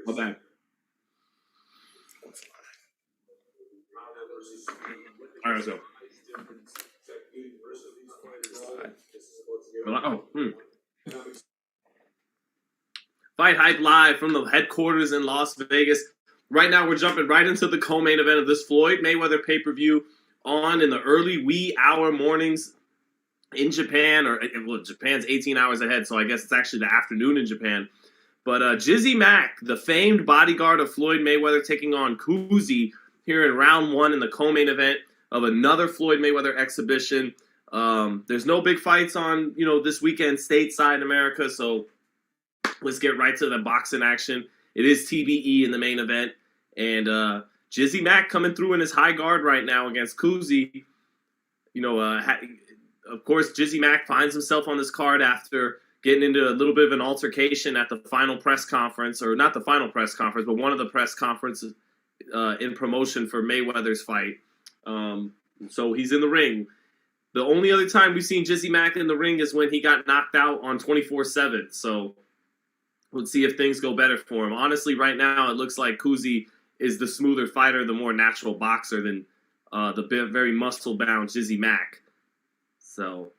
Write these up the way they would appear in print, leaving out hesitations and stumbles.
My bad. All right, let's go. Fight Hype live from the headquarters in Las Vegas. Right now, we're jumping right into the co-main event of this Floyd Mayweather pay-per-view on in the early wee hour mornings in Japan, or well, Japan's 18 hours ahead, so I guess it's actually the afternoon in Japan. But Jizzy Mack, the famed bodyguard of Floyd Mayweather, taking on Koozie here in round one in the co-main event of another Floyd Mayweather exhibition. There's no big fights on, this weekend stateside in America, so let's get right to the boxing action. It is TBE in the main event, and Jizzy Mack coming through in his high guard right now against Koozie. Of course, Jizzy Mack finds himself on this card after getting into a little bit of an altercation at the final press conference, or not the final press conference, but one of the press conferences in promotion for Mayweather's fight. So he's in the ring. The only other time we've seen Jizzy Mack in the ring is when he got knocked out on 24/7. So let's see if things go better for him. Honestly, right now, it looks like Koozie is the smoother fighter, the more natural boxer than the very muscle-bound Jizzy Mack. So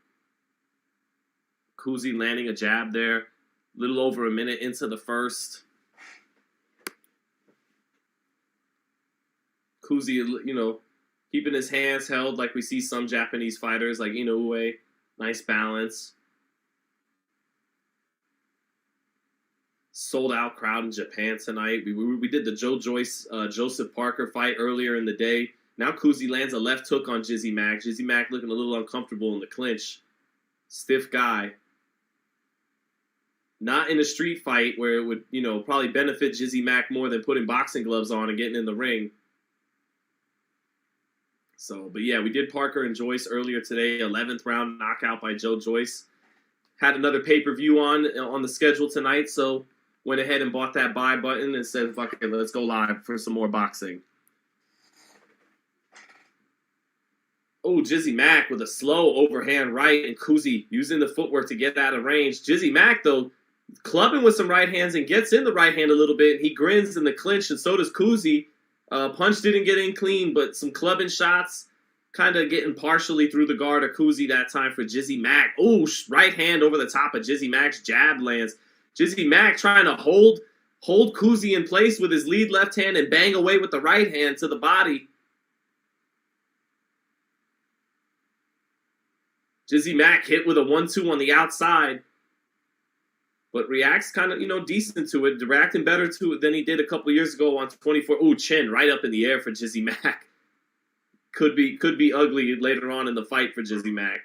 Koozie landing a jab there, a little over a minute into the first. Koozie, keeping his hands held like we see some Japanese fighters like Inoue. Nice balance. Sold out crowd in Japan tonight. We did the Joe Joyce, Joseph Parker fight earlier in the day. Now Koozie lands a left hook on Jizzy Mack. Jizzy Mack looking a little uncomfortable in the clinch. Stiff guy. Not in a street fight where it would, probably benefit Jizzy Mack more than putting boxing gloves on and getting in the ring. So, but yeah, we did Parker and Joyce earlier today. 11th round knockout by Joe Joyce. Had another pay-per-view on the schedule tonight, so went ahead and bought that buy button and said, fuck it, let's go live for some more boxing. Oh, Jizzy Mack with a slow overhand right, and Koozie using the footwork to get out of range. Jizzy Mack, though, clubbing with some right hands and gets in the right hand a little bit. He grins in the clinch, and so does Koozie. Punch didn't get in clean, but some clubbing shots kind of getting partially through the guard of Koozie that time for Jizzy Mack. Oh, right hand over the top of Jizzy Mack's jab lands. Jizzy Mack trying to hold Koozie in place with his lead left hand and bang away with the right hand to the body. Jizzy Mack hit with a 1-2 on the outside, but reacts kind of, decent to it, reacting better to it than he did a couple years ago on 24. Ooh, chin right up in the air for Jizzy Mack. Could be ugly later on in the fight for Jizzy Mack.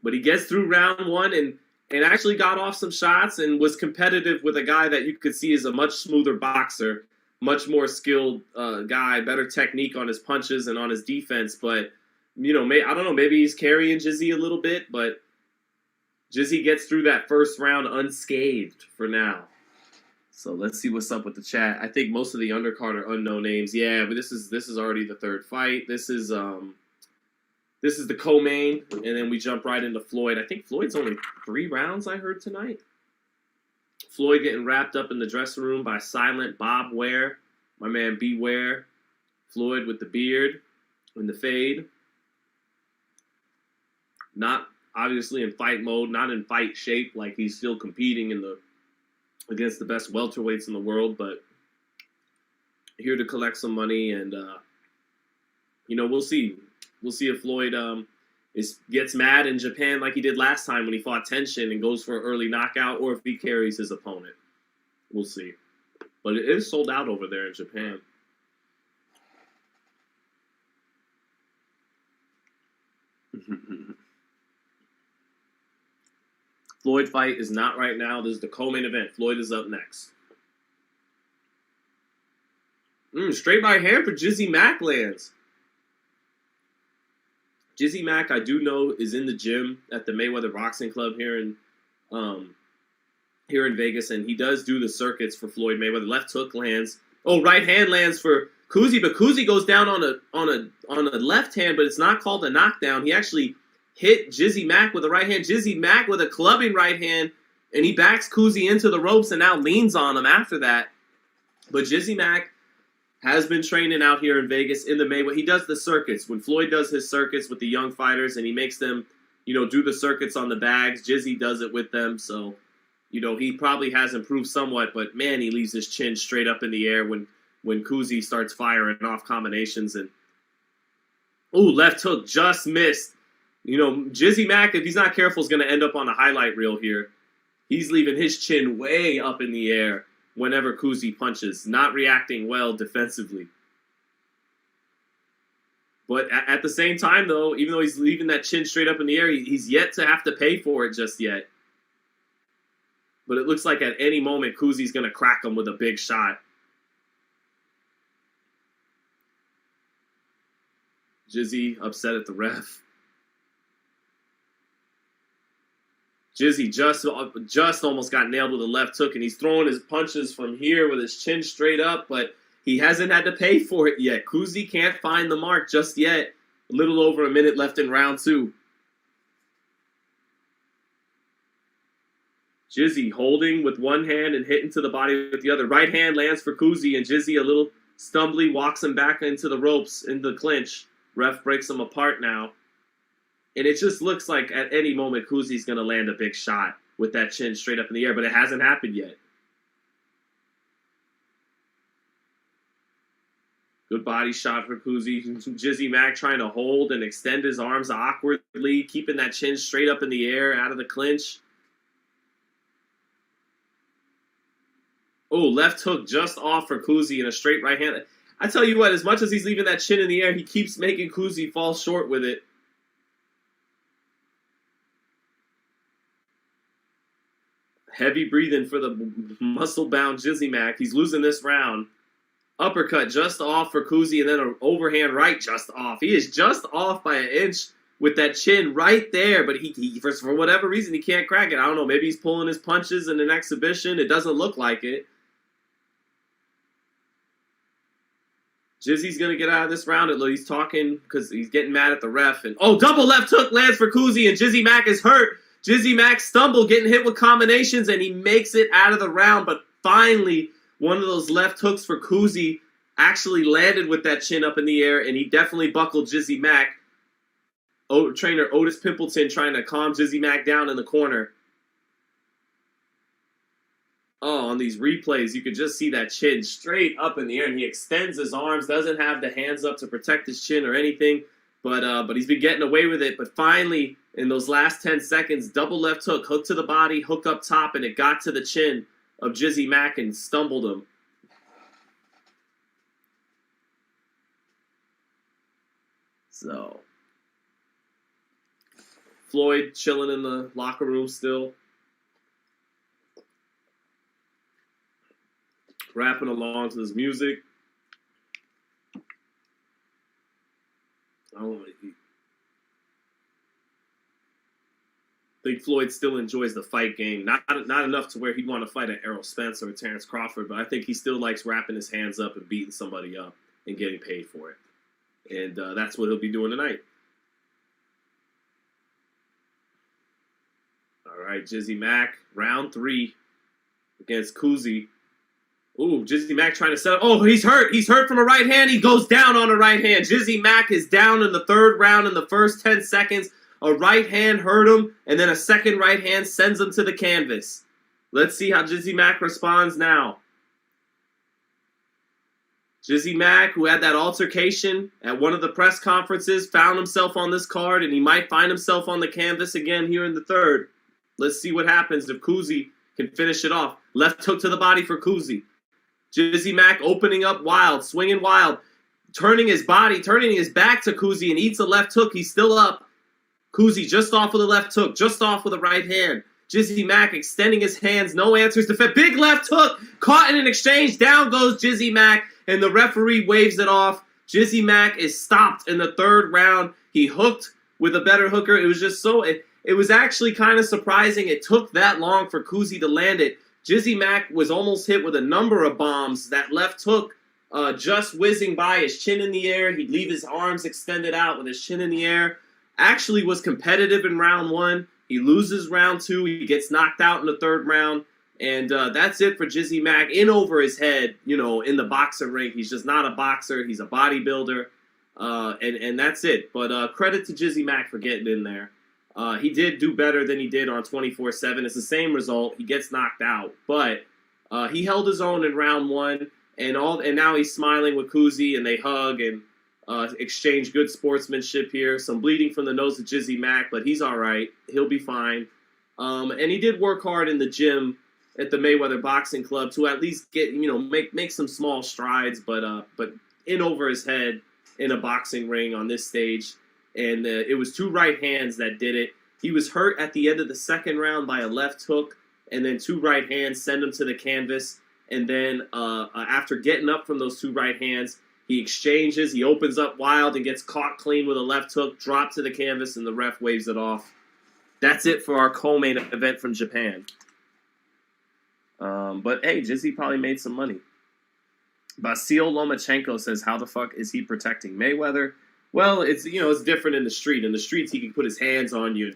But he gets through round one and actually got off some shots and was competitive with a guy that you could see is a much smoother boxer, much more skilled guy, better technique on his punches and on his defense. But, I don't know, maybe he's carrying Jizzy a little bit, but Jizzy gets through that first round unscathed for now. So let's see what's up with the chat. I think most of the undercard are unknown names. Yeah, but this is already the third fight. This is the co-main, and then we jump right into Floyd. I think Floyd's only 3 rounds, I heard tonight. Floyd getting wrapped up in the dressing room by Silent Bob Ware, my man Beware. Floyd with the beard and the fade. Not obviously in fight mode, not in fight shape, like he's still competing against the best welterweights in the world, but here to collect some money, and we'll see. We'll see if Floyd gets mad in Japan like he did last time when he fought Tenshin and goes for an early knockout, or if he carries his opponent. We'll see. But it is sold out over there in Japan. Floyd fight is not right now. This is the co-main event. Floyd is up next. Straight right hand for Jizzy Mack lands. Jizzy Mack, I do know, is in the gym at the Mayweather Boxing Club here in Vegas, and he does do the circuits for Floyd Mayweather. Left hook lands. Oh, right hand lands for Koozie, but Koozie goes down on a left hand, but it's not called a knockdown. He actually hit Jizzy Mack with a right hand. Jizzy Mack with a clubbing right hand And he backs Koozie into the ropes and now leans on him after that. But Jizzy Mack has been training out here in Vegas in the Mayweather. He does the circuits. When Floyd does his circuits with the young fighters and he makes them, do the circuits on the bags, Jizzy does it with them. So, he probably has improved somewhat, but man, he leaves his chin straight up in the air when Koozie starts firing off combinations. And, left hook just missed. Jizzy Mack, if he's not careful, is going to end up on a highlight reel here. He's leaving his chin way up in the air whenever Koozie punches, not reacting well defensively. But at the same time, though, even though he's leaving that chin straight up in the air, he's yet to have to pay for it just yet. But it looks like at any moment, Koozie's going to crack him with a big shot. Jizzy upset at the ref. Jizzy just almost got nailed with a left hook, and he's throwing his punches from here with his chin straight up, but he hasn't had to pay for it yet. Koozie can't find the mark just yet. A little over a minute left in round 2. Jizzy holding with one hand and hitting to the body with the other. Right hand lands for Koozie, and Jizzy a little stumbly walks him back into the ropes in the clinch. Ref breaks him apart now. And it just looks like at any moment Koozie's going to land a big shot with that chin straight up in the air, but it hasn't happened yet. Good body shot for Koozie. Jizzy Mack trying to hold and extend his arms awkwardly, keeping that chin straight up in the air out of the clinch. Left hook just off for Koozie and a straight right hand. I tell you what, as much as he's leaving that chin in the air, he keeps making Koozie fall short with it. Heavy breathing for the muscle-bound Jizzy Mack. He's losing this round. Uppercut just off for Koozie, and then an overhand right just off. He is just off by an inch with that chin right there, but he for whatever reason, he can't crack it. I don't know. Maybe he's pulling his punches in an exhibition. It doesn't look like it. Jizzy's going to get out of this round. He's talking because he's getting mad at the ref. And double left hook lands for Koozie, and Jizzy Mack is hurt. Jizzy Mack stumbled, getting hit with combinations, and he makes it out of the round. But finally, one of those left hooks for Koozie actually landed with that chin up in the air, and he definitely buckled Jizzy Mack. Trainer Otis Pimpleton trying to calm Jizzy Mack down in the corner. On these replays, you could just see that chin straight up in the air, and he extends his arms, doesn't have the hands up to protect his chin or anything. But he's been getting away with it. But finally, in those last 10 seconds, double left hook to the body, hook up top, and it got to the chin of Jizzy Mack and stumbled him. So, Floyd chilling in the locker room still. Rapping along to his music. I think Floyd still enjoys the fight game. Not enough to where he'd want to fight an Errol Spence or Terrence Crawford, but I think he still likes wrapping his hands up and beating somebody up and getting paid for it. And that's what he'll be doing tonight. All right, Jizzy Mack, round 3 against Koozie. Jizzy Mack trying to set up. He's hurt. He's hurt from a right hand. He goes down on a right hand. Jizzy Mack is down in the 3rd round in the first 10 seconds. A right hand hurt him, and then a second right hand sends him to the canvas. Let's see how Jizzy Mack responds now. Jizzy Mack, who had that altercation at one of the press conferences, found himself on this card, and he might find himself on the canvas again here in the 3rd. Let's see what happens if Koozie can finish it off. Left hook to the body for Koozie. Jizzy Mack opening up wild, swinging wild, turning his back to Koozie and eats a left hook. He's still up. Koozie just off with a left hook, just off with a right hand. Jizzy Mack extending his hands, no answers. Big left hook, caught in an exchange. Down goes Jizzy Mack, and the referee waves it off. Jizzy Mack is stopped in the 3rd round. He hooked with a better hooker. It was just it was actually kind of surprising it took that long for Koozie to land it. Jizzy Mack was almost hit with a number of bombs. That left hook just whizzing by, his chin in the air. He'd leave his arms extended out with his chin in the air. Actually was competitive in round 1. He loses round 2. He gets knocked out in the 3rd round. And that's it for Jizzy Mack. In over his head, you know, in the boxing ring. He's just not a boxer. He's a bodybuilder. And that's it. But credit to Jizzy Mack for getting in there. He did do better than he did on 24/7. It's the same result. He gets knocked out. But he held his own in round 1. And now he's smiling with Koozie, and they hug and exchange good sportsmanship here. Some bleeding from the nose of Jizzy Mack, but he's all right. He'll be fine. And he did work hard in the gym at the Mayweather Boxing Club to at least get, you know, make some small strides, but in over his head in a boxing ring on this stage. And it was 2 right hands that did it. He was hurt at the end of the 2nd round by a left hook, and then 2 right hands send him to the canvas. And then after getting up from those 2 right hands, he exchanges, he opens up wild and gets caught clean with a left hook, dropped to the canvas, and the ref waves it off. That's it for our co-main event from Japan. But hey, Jizzy probably made some money. Basil Lomachenko says, how the fuck is he protecting Mayweather? Well, it's, you know, it's different in the street. In the streets, he can put his hands on you and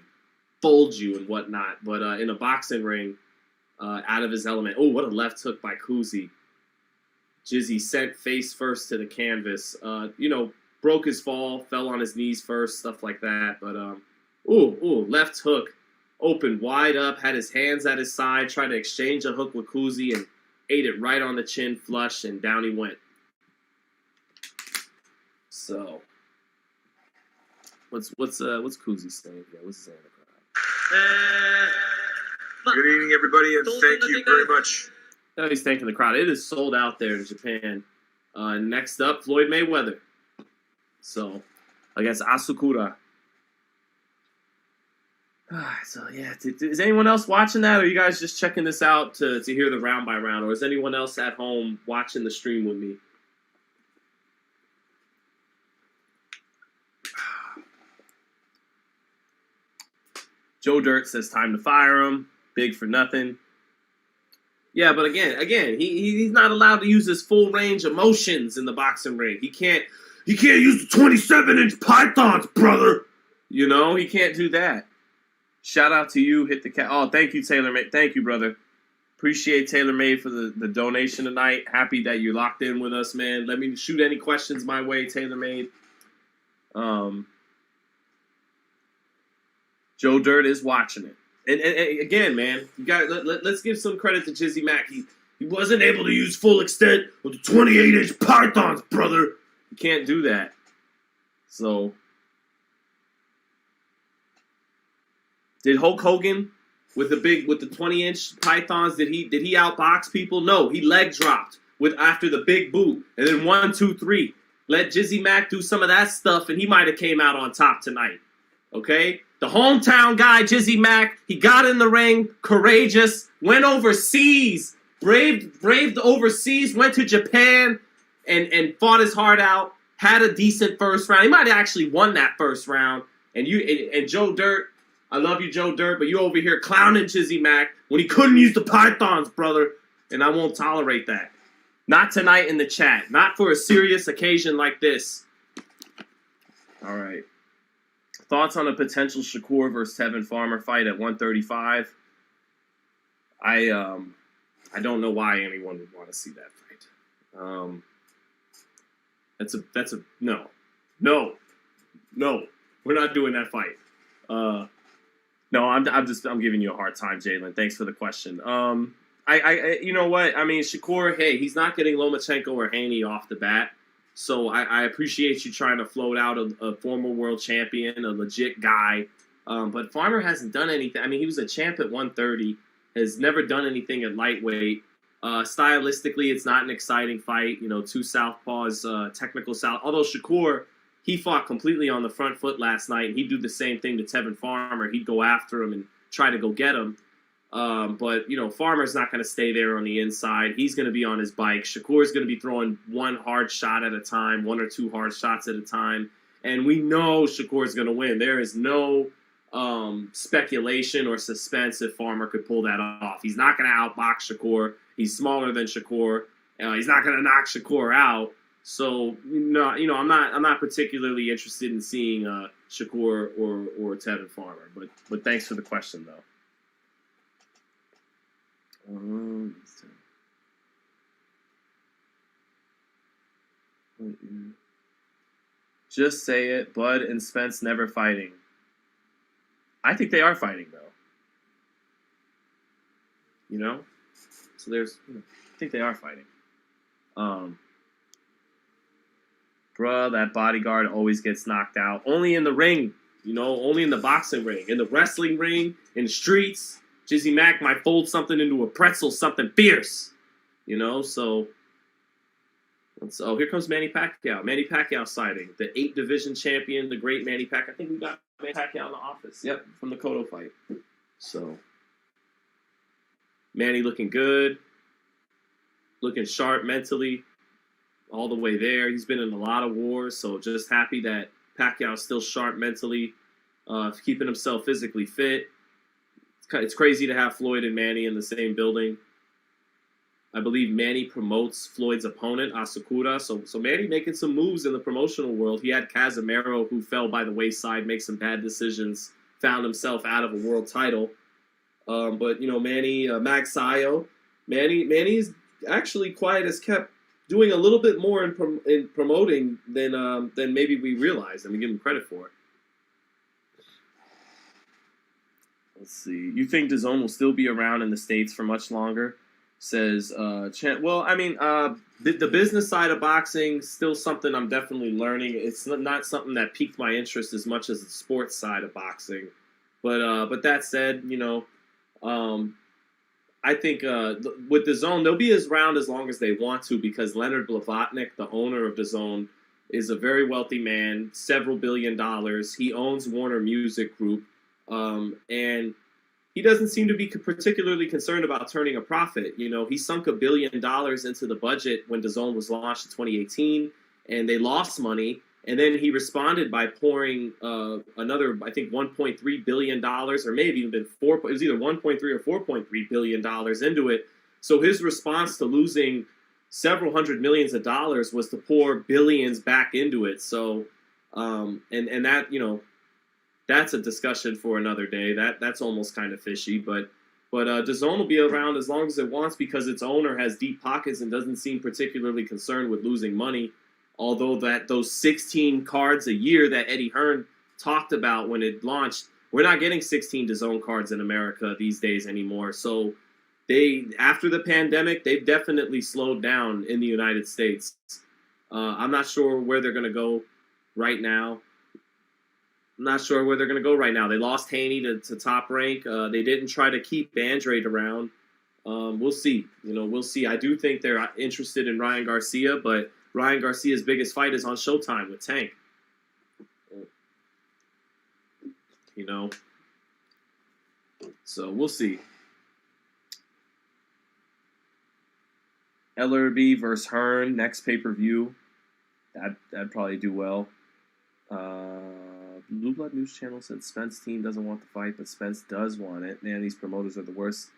fold you and whatnot. But in a boxing ring, out of his element. Oh, what a left hook by Koozie. Jizzy sent face first to the canvas. You know, broke his fall, fell on his knees first, stuff like that. But, left hook. Opened wide up, had his hands at his side, tried to exchange a hook with Koozie and ate it right on the chin flush, and down he went. So, what's Koozie saying? Yeah, what's he saying in the crowd? Good evening, everybody, and thank you very much. Oh, he's thanking the crowd. It is sold out there in Japan. Next up, Floyd Mayweather. So, against Asakura. So, yeah, is anyone else watching that, or are you guys just checking this out to hear the round by round, or is anyone else at home watching the stream with me? Joe Dirt says time to fire him. Big for nothing. Yeah, but again, he's not allowed to use his full range of motions in the boxing ring. He can't use the 27-inch pythons, brother. You know, he can't do that. Shout out to you. Hit the cat. Oh, thank you, TaylorMade. Thank you, brother. Appreciate TaylorMade for the donation tonight. Happy that you're locked in with us, man. Let me shoot any questions my way, TaylorMade. Joe Dirt is watching it. And again, man, you got let's give some credit to Jizzy Mack. He wasn't able to use full extent with the 28-inch pythons, brother. You can't do that. So, did Hulk Hogan with the 20-inch pythons? Did he outbox people? No, he leg dropped after the big boot, and then 1, 2, 3. Let Jizzy Mack do some of that stuff, and he might have came out on top tonight. Okay, the hometown guy, Jizzy Mack, he got in the ring, courageous, went overseas, braved overseas, went to Japan, and fought his heart out. Had a decent first round. He might have actually won that first round. And Joe Dirt. I love you, Joe Dirt, but you over here clowning Jizzy Mack when he couldn't use the pythons, brother. And I won't tolerate that. Not tonight in the chat. Not for a serious occasion like this. All right. Thoughts on a potential Shakur versus Tevin Farmer fight at 135? I don't know why anyone would want to see that fight. That's a no. We're not doing that fight. No, I'm giving you a hard time, Jalen. Thanks for the question. I you know what? I mean, Shakur, hey, he's not getting Lomachenko or Haney off the bat. So I appreciate you trying to float out a former world champion, a legit guy. But Farmer hasn't done anything. I mean, he was a champ at 130, has never done anything at lightweight. Stylistically, it's not an exciting fight. You know, 2 southpaws, technical south. Although Shakur, he fought completely on the front foot last night, and he'd do the same thing to Tevin Farmer. He'd go after him and try to go get him. But, you know, Farmer's not going to stay there on the inside. He's going to be on his bike. Shakur's going to be throwing 1 hard shot at a time, 1 or 2 hard shots at a time. And we know Shakur's going to win. There is no speculation or suspense if Farmer could pull that off. He's not going to outbox Shakur. He's smaller than Shakur. He's not going to knock Shakur out. So I'm not particularly interested in seeing Shakur or Tevin Farmer. But thanks for the question though. Just say it. Bud and Spence never fighting. I think they are fighting though. So there's. I think they are fighting. Bruh, that bodyguard always gets knocked out. Only in the ring, only in the boxing ring. In the wrestling ring, in the streets, Jizzy Mack might fold something into a pretzel, something fierce. So. Oh, here comes Manny Pacquiao. Manny Pacquiao sighting. The 8th division champion, the great Manny Pacquiao. I think we got Manny Pacquiao in the office. Yep, from the Cotto fight. So, Manny looking good. Looking sharp mentally. All the way there. He's been in a lot of wars, so just happy that Pacquiao's still sharp mentally, keeping himself physically fit. It's crazy to have Floyd and Manny in the same building. I believe Manny promotes Floyd's opponent, Asakura. So Manny making some moves in the promotional world. He had Casimero, who fell by the wayside, make some bad decisions, found himself out of a world title. But Manny, Magsayo, Manny's actually quiet as kept. Doing a little bit more in promoting than maybe we realized, and we give him credit for it. Let's see. You think DAZN will still be around in the States for much longer? Says Chen. Well, I mean, the business side of boxing still something I'm definitely learning. It's not something that piqued my interest as much as the sports side of boxing. But that said, I think with DAZN, they'll be around as long as they want to because Leonard Blavatnik, the owner of DAZN, is a very wealthy man, several $1 billion. He owns Warner Music Group, and he doesn't seem to be particularly concerned about turning a profit. He sunk $1 billion into the budget when DAZN was launched in 2018, and they lost money. And then he responded by pouring another, I think, $1.3 billion, or maybe even been it was either 1.3 or $4.3 billion into it. So his response to losing several hundred millions of dollars was to pour billions back into it. So, and that, that's a discussion for another day. That's almost kind of fishy, but DAZN will be around as long as it wants because its owner has deep pockets and doesn't seem particularly concerned with losing money. Although those 16 cards a year that Eddie Hearn talked about when it launched, we're not getting 16 DAZN cards in America these days anymore. So after the pandemic, they've definitely slowed down in the United States. I'm not sure where they're going to go right now. They lost Haney to Top Rank. They didn't try to keep Andrade around. We'll see. We'll see. I do think they're interested in Ryan Garcia, but Ryan Garcia's biggest fight is on Showtime with Tank. So we'll see. Ellerby versus Hearn, next pay-per-view. That'd probably do well. Blue Blood News Channel said Spence team doesn't want the fight, but Spence does want it. Man, these promoters are the worst.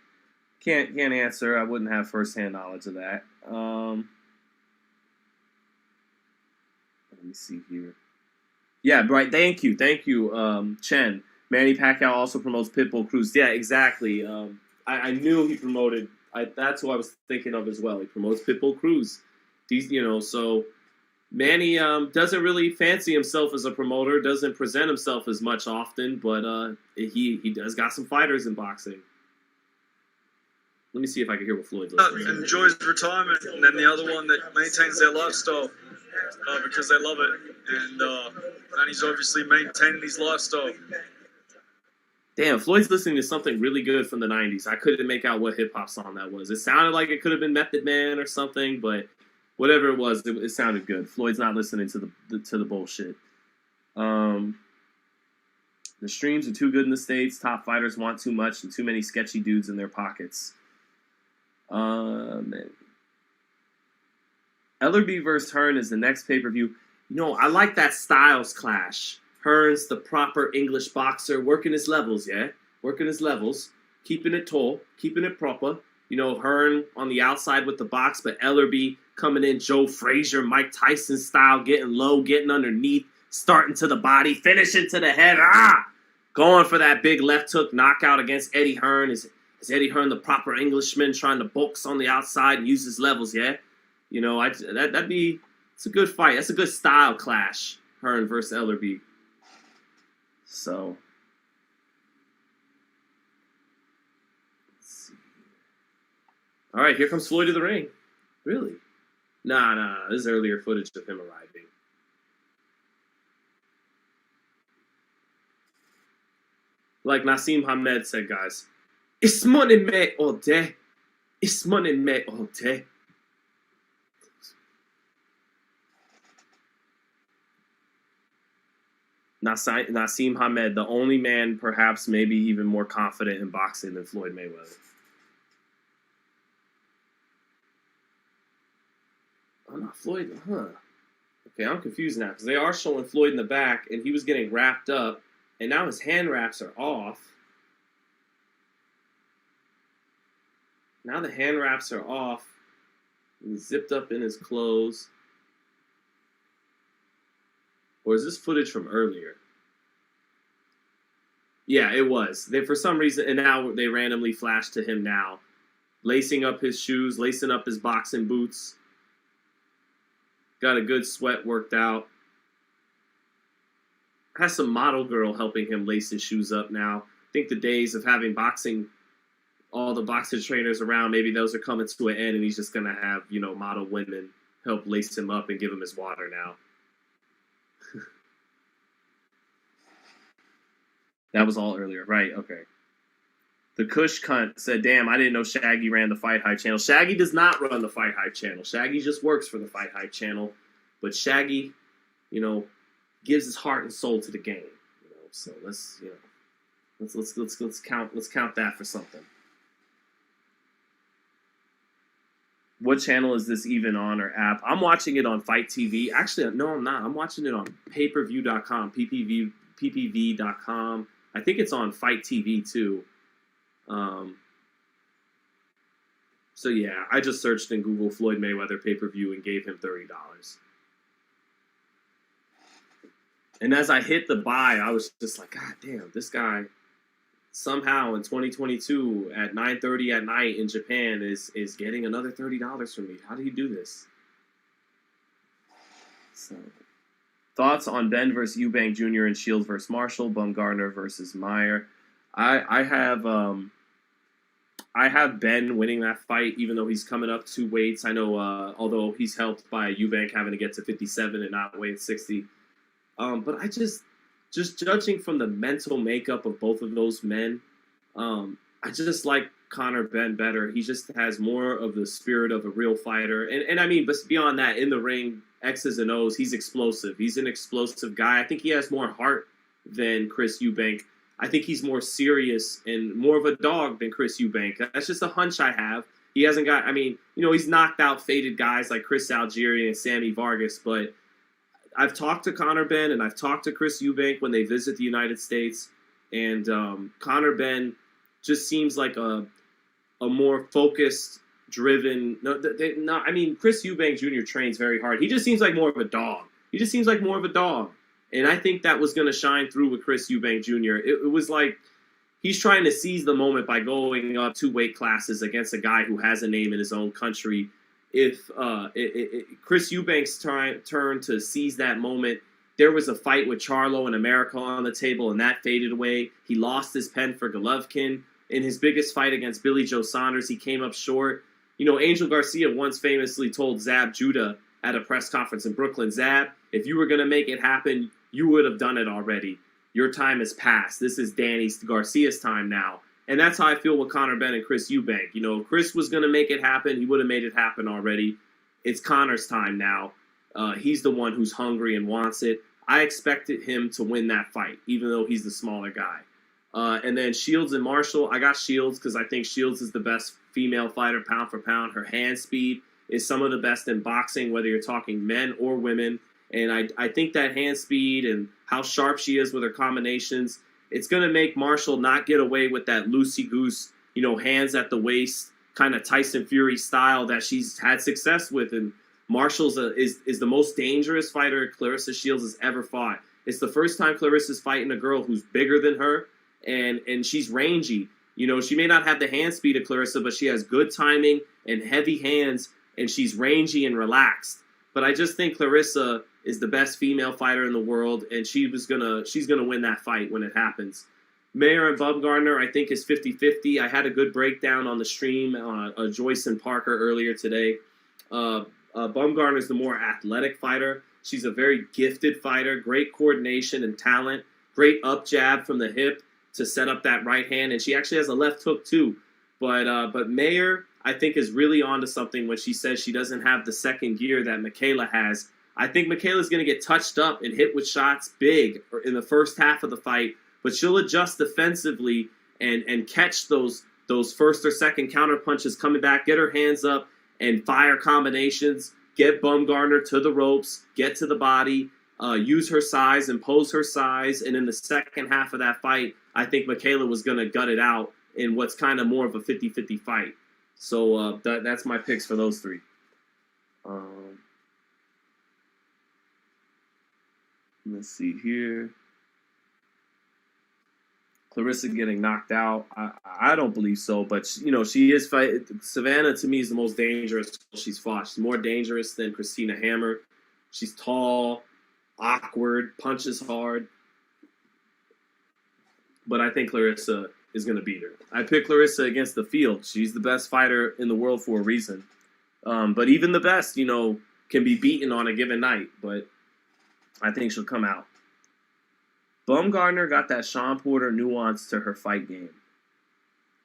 Can't answer. I wouldn't have first-hand knowledge of that. Let me see here. Yeah, right. Thank you, Chen. Manny Pacquiao also promotes Pitbull Cruz. Yeah, exactly. I knew he promoted. That's who I was thinking of as well. He promotes Pitbull Cruz. So Manny doesn't really fancy himself as a promoter. Doesn't present himself as much often, but he does got some fighters in boxing. Let me see if I can hear what Floyd's like. Enjoys retirement, and then the other one that maintains their lifestyle because they love it, and he's obviously maintaining his lifestyle. Damn, Floyd's listening to something really good from the 90s. I couldn't make out what hip-hop song that was. It sounded like it could have been Method Man or something, but whatever it was, it sounded good. Floyd's not listening to the bullshit. The streams are too good in the States. Top fighters want too much and too many sketchy dudes in their pockets. Man. Ellerby versus Hearn is the next pay-per-view. I like that styles clash. Hearn's the proper English boxer, working his levels, keeping it tall, keeping it proper. Hearn on the outside with the box, but Ellerby coming in Joe Frazier, Mike Tyson style, getting low, getting underneath, starting to the body, finishing to the head. Going for that big left hook knockout against Eddie Hearn. Is Eddie Hearn the proper Englishman trying to box on the outside and use his levels? Yeah, you know, that'd be, it's a good fight. That's a good style clash, Hearn versus Ellerbe. So, let's see. All right, here comes Floyd to the ring. Really? Nah. This is earlier footage of him arriving. Like Naseem Hamed said, guys, it's money made all day. It's money made all day. Naseem Hamed, the only man perhaps maybe even more confident in boxing than Floyd Mayweather. Oh, no, Floyd, Okay, I'm confused now because they are showing Floyd in the back and he was getting wrapped up and now his hand wraps are off. Now the hand wraps are off. He's zipped up in his clothes. Or is this footage from earlier? Yeah, it was. They, for some reason, and now they randomly flash to him now. Lacing up his shoes, lacing up his boxing boots. Got a good sweat worked out. Has some model girl helping him lace his shoes up now. I think the days of having all the boxing trainers around, maybe those are coming to an end and he's just going to have, you know, model women help lace him up and give him his water now. That was all earlier. Right, okay. The Kush cunt said, damn, I didn't know Shaggy ran the FightHype channel. Shaggy does not run the FightHype channel. Shaggy just works for the FightHype channel. But Shaggy, you know, gives his heart and soul to the game. You know, so let's count that for something. What channel is this even on or app? I'm watching it on Fight TV. Actually, no, I'm not. I'm watching it on payperview.com, ppv.com. I think it's on Fight TV too. So yeah, I just searched in Google Floyd Mayweather pay-per-view and gave him $30. And as I hit the buy, I was just like, God damn, this guy somehow in 2022 at 9:30 at night in Japan is getting another $30 from me. How did he do this? So, thoughts on Ben versus Eubank Jr. and Shields versus Marshall, Bumgarner versus Meyer. I have Ben winning that fight, even though he's coming up 2 weights. I know, although he's helped by Eubank having to get to 57 and not weigh 60. But I just judging from the mental makeup of both of those men, I just like Conor Ben better. He just has more of the spirit of a real fighter. And I mean, but beyond that, in the ring, X's and O's, he's explosive. He's an explosive guy. I think he has more heart than Chris Eubank. I think he's more serious and more of a dog than Chris Eubank. That's just a hunch I have. He hasn't got, I mean, you know, he's knocked out faded guys like Chris Algieri and Sammy Vargas, but I've talked to Conor Ben and I've talked to Chris Eubank when they visit the United States, and Conor Ben just seems like a more focused, driven. I mean, Chris Eubank Jr. trains very hard. He just seems like more of a dog. And I think that was going to shine through with Chris Eubank Jr. It was like he's trying to seize the moment by going up 2 weight classes against a guy who has a name in his own country. If Chris Eubank's turn to seize that moment, there was a fight with Charlo and America on the table, and that faded away. He lost his pen for Golovkin. In his biggest fight against Billy Joe Saunders, he came up short. You know, Angel Garcia once famously told Zab Judah at a press conference in Brooklyn, Zab, if you were going to make it happen, you would have done it already. Your time has passed. This is Danny Garcia's time now. And that's how I feel with Conor Ben and Chris Eubank. You know, Chris was going to make it happen. He would have made it happen already. It's Conor's time now. He's the one who's hungry and wants it. I expected him to win that fight, even though he's the smaller guy. And then Shields and Marshall. I got Shields because I think Shields is the best female fighter pound for pound. Her hand speed is some of the best in boxing, whether you're talking men or women. And I think that hand speed and how sharp she is with her combinations, it's going to make Marshall not get away with that loosey-goose, you know, hands at the waist, kind of Tyson Fury style that she's had success with. And Marshall's is the most dangerous fighter Clarissa Shields has ever fought. It's the first time Clarissa's fighting a girl who's bigger than her, and she's rangy. You know, she may not have the hand speed of Clarissa, but she has good timing and heavy hands, and she's rangy and relaxed. But I just think Clarissa is the best female fighter in the world, and she's gonna win that fight when it happens. Mayer and Bumgarner, I think, is 50-50. I had a good breakdown on the stream, Joyce and Parker earlier today. Bumgarner is the more athletic fighter. She's a very gifted fighter, great coordination and talent, great up jab from the hip to set up that right hand, and she actually has a left hook too. But Mayer, I think, is really onto something when she says she doesn't have the second gear that Michaela has. I think Michaela's going to get touched up and hit with shots big in the first half of the fight, but she'll adjust defensively and catch those first or second counter punches coming back, get her hands up and fire combinations, get Bumgarner to the ropes, get to the body, use her size, impose her size, and in the second half of that fight, I think Michaela was going to gut it out in what's kind of more of a 50-50 fight. So that's my picks for those three. Let's see here. Clarissa getting knocked out. I don't believe so, but you know, she is fight. Savannah to me is the most dangerous she's fought. She's more dangerous than Christina Hammer. She's tall, awkward, punches hard. But I think Clarissa is going to beat her. I picked Clarissa against the field. She's the best fighter in the world for a reason. But even the best, you know, can be beaten on a given night. But I think she'll come out. Bumgarner got that Sean Porter nuance to her fight game.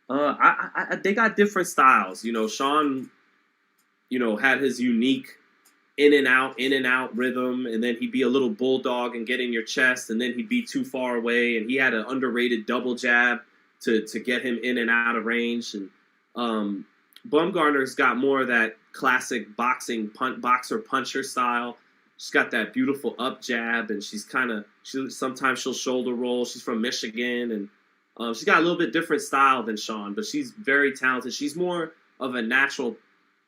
They got different styles. You know, Sean, you know, had his unique in and out rhythm, and then he'd be a little bulldog and get in your chest, and then he'd be too far away, and he had an underrated double jab to get him in and out of range. And Bumgarner's got more of that classic boxing boxer puncher style. She's got that beautiful up jab, and sometimes she'll shoulder roll. She's from Michigan, and she's got a little bit different style than Sean, but she's very talented. She's more of a natural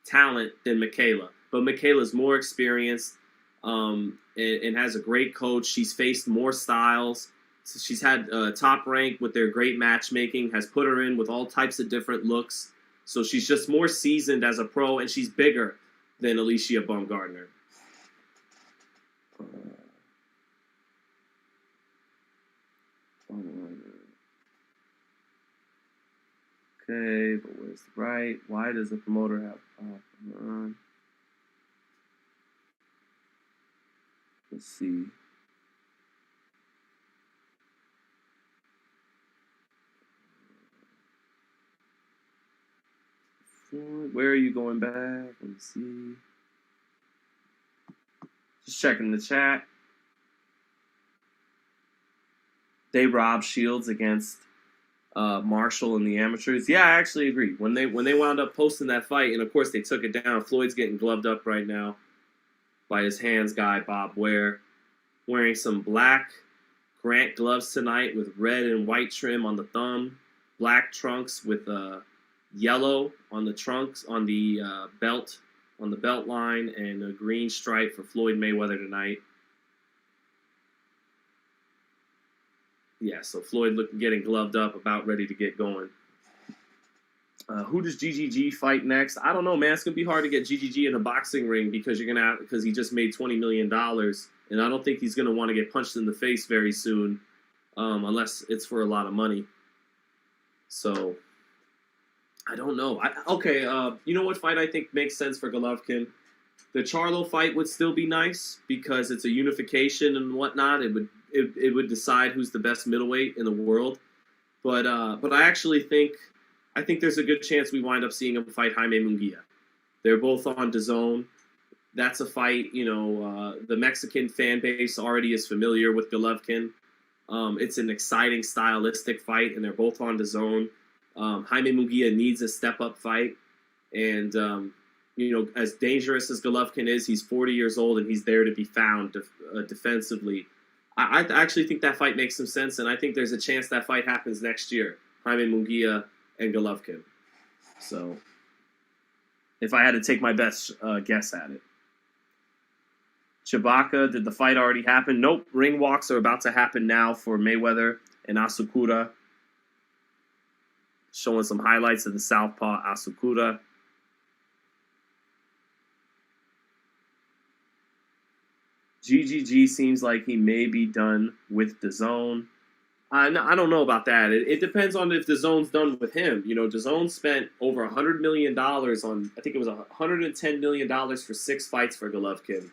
talent than Michaela, but Michaela's more experienced and has a great coach. She's faced more styles. So she's had top rank with their great matchmaking, has put her in with all types of different looks. So she's just more seasoned as a pro, and she's bigger than Alicia Bumgarner. Okay, but where's the right? Why does the promoter have let's see. Where are you going back? Let me see. Just checking the chat. They robbed Shields against Marshall in the amateurs. Yeah, I actually agree. When they wound up posting that fight, and of course they took it down. Floyd's getting gloved up right now by his hands guy, Bob Ware, wearing some black Grant gloves tonight with red and white trim on the thumb, black trunks with yellow on the trunks, on the belt line, and a green stripe for Floyd Mayweather tonight. Yeah, so Floyd getting gloved up, about ready to get going. Who does GGG fight next? I don't know, man. It's gonna be hard to get GGG in a boxing ring because because he just made $20 million, and I don't think he's gonna want to get punched in the face very soon, unless it's for a lot of money. So I don't know. You know what fight I think makes sense for Golovkin? The Charlo fight would still be nice because it's a unification and whatnot. It would decide who's the best middleweight in the world. But I actually think there's a good chance we wind up seeing him fight Jaime Munguia. They're both on DAZN. That's a fight, you know, the Mexican fan base already is familiar with Golovkin. It's an exciting stylistic fight, and they're both on DAZN. Jaime Munguia needs a step-up fight. And, you know, as dangerous as Golovkin is, he's 40 years old, and he's there to be found defensively. I actually think that fight makes some sense, and I think there's a chance that fight happens next year, Jaime Munguia and Golovkin. So, if I had to take my best guess at it. Chewbacca, did the fight already happen? Nope. Ring walks are about to happen now for Mayweather and Asakura. Showing some highlights of the southpaw Asakura. GGG seems like he may be done with the zone. I don't know about that. It depends on if the zone's done with him. You know, the zone spent over $100 million on, I think it was $110 million for 6 fights for Golovkin.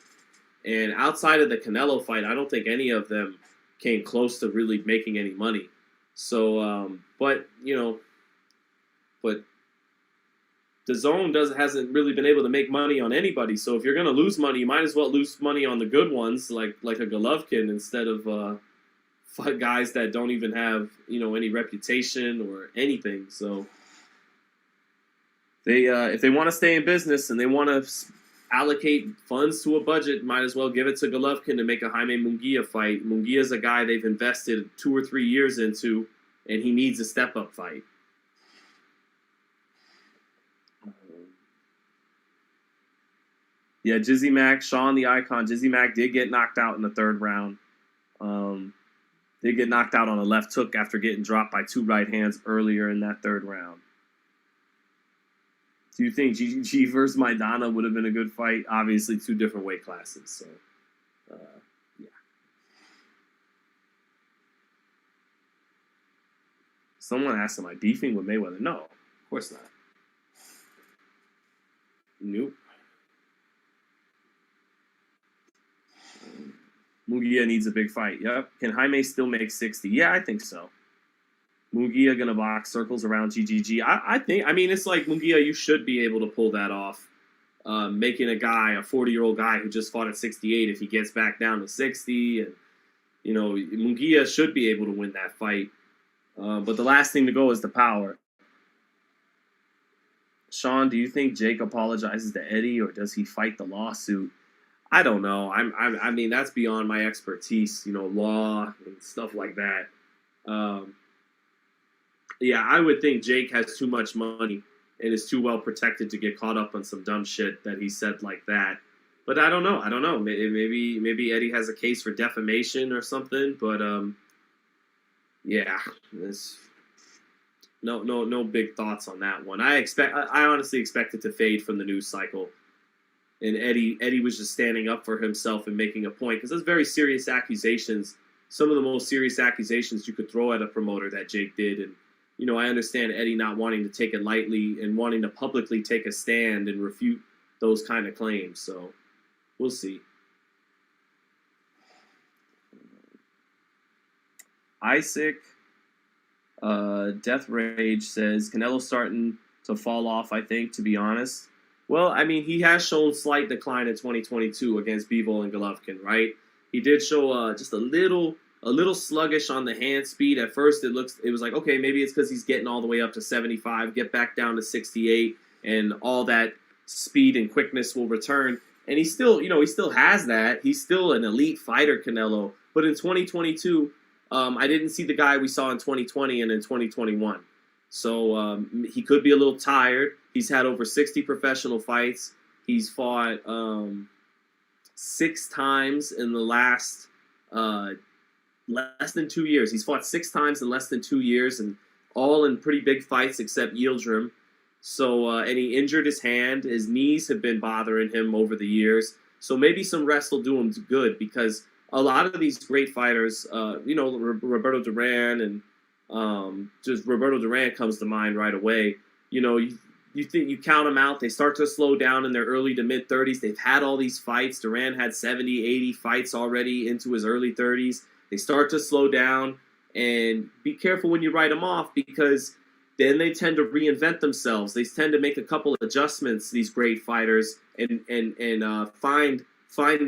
And outside of the Canelo fight, I don't think any of them came close to really making any money. So, but the zone hasn't really been able to make money on anybody. So if you're going to lose money, you might as well lose money on the good ones, like a Golovkin, instead of fight guys that don't even have any reputation or anything. So they if they want to stay in business and they want to allocate funds to a budget, might as well give it to Golovkin to make a Jaime Munguia fight. Munguia's a guy they've invested 2 or 3 years into, and he needs a step-up fight. Yeah, Jizzy Mack, Sean the Icon. Jizzy Mack did get knocked out in the 3rd round. Did get knocked out on a left hook after getting dropped by 2 right hands earlier in that 3rd round. Do you think GGG versus Maidana would have been a good fight? Obviously, 2 different weight classes. So, yeah. Someone asked, am I beefing with Mayweather? No, of course not. Nope. Munguia needs a big fight. Yep. Can Jaime still make 60? Yeah, I think so. Munguia going to box circles around GGG. I mean, it's like Munguia, you should be able to pull that off. Making a 40-year-old guy who just fought at 68, if he gets back down to 60. And, Munguia should be able to win that fight. But the last thing to go is the power. Sean, do you think Jake apologizes to Eddie, or does he fight the lawsuit? I don't know. I mean, that's beyond my expertise, law and stuff like that. Yeah, I would think Jake has too much money and is too well protected to get caught up on some dumb shit that he said like that. But I don't know. Maybe Eddie has a case for defamation or something. But yeah, no big thoughts on that one. I honestly expect it to fade from the news cycle. And Eddie was just standing up for himself and making a point, because those very serious accusations, some of the most serious accusations you could throw at a promoter that Jake did. And, I understand Eddie not wanting to take it lightly and wanting to publicly take a stand and refute those kind of claims. So we'll see. Isaac Death Rage says, Canelo's starting to fall off, I think, to be honest. Well, I mean, he has shown slight decline in 2022 against Bivol and Golovkin, right? He did show just a little sluggish on the hand speed. At first, it was like, okay, maybe it's because he's getting all the way up to 75, get back down to 68, and all that speed and quickness will return. And he still has that. He's still an elite fighter, Canelo. But in 2022, I didn't see the guy we saw in 2020 and in 2021. So he could be a little tired. He's had over 60 professional fights. He's fought 6 times in the last less than 2 years. He's fought 6 times in less than 2 years, and all in pretty big fights except Yildirim. So and he injured his hand. His knees have been bothering him over the years. So maybe some rest will do him good, because a lot of these great fighters, Roberto Duran and just Roberto Duran comes to mind right away. You think you count them out, they start to slow down in their early to mid 30s. They've had all these fights. Duran had 70, 80 fights already into his early 30s. They start to slow down, and be careful when you write them off, because then they tend to reinvent themselves. They tend to make a couple of adjustments, these great fighters, and find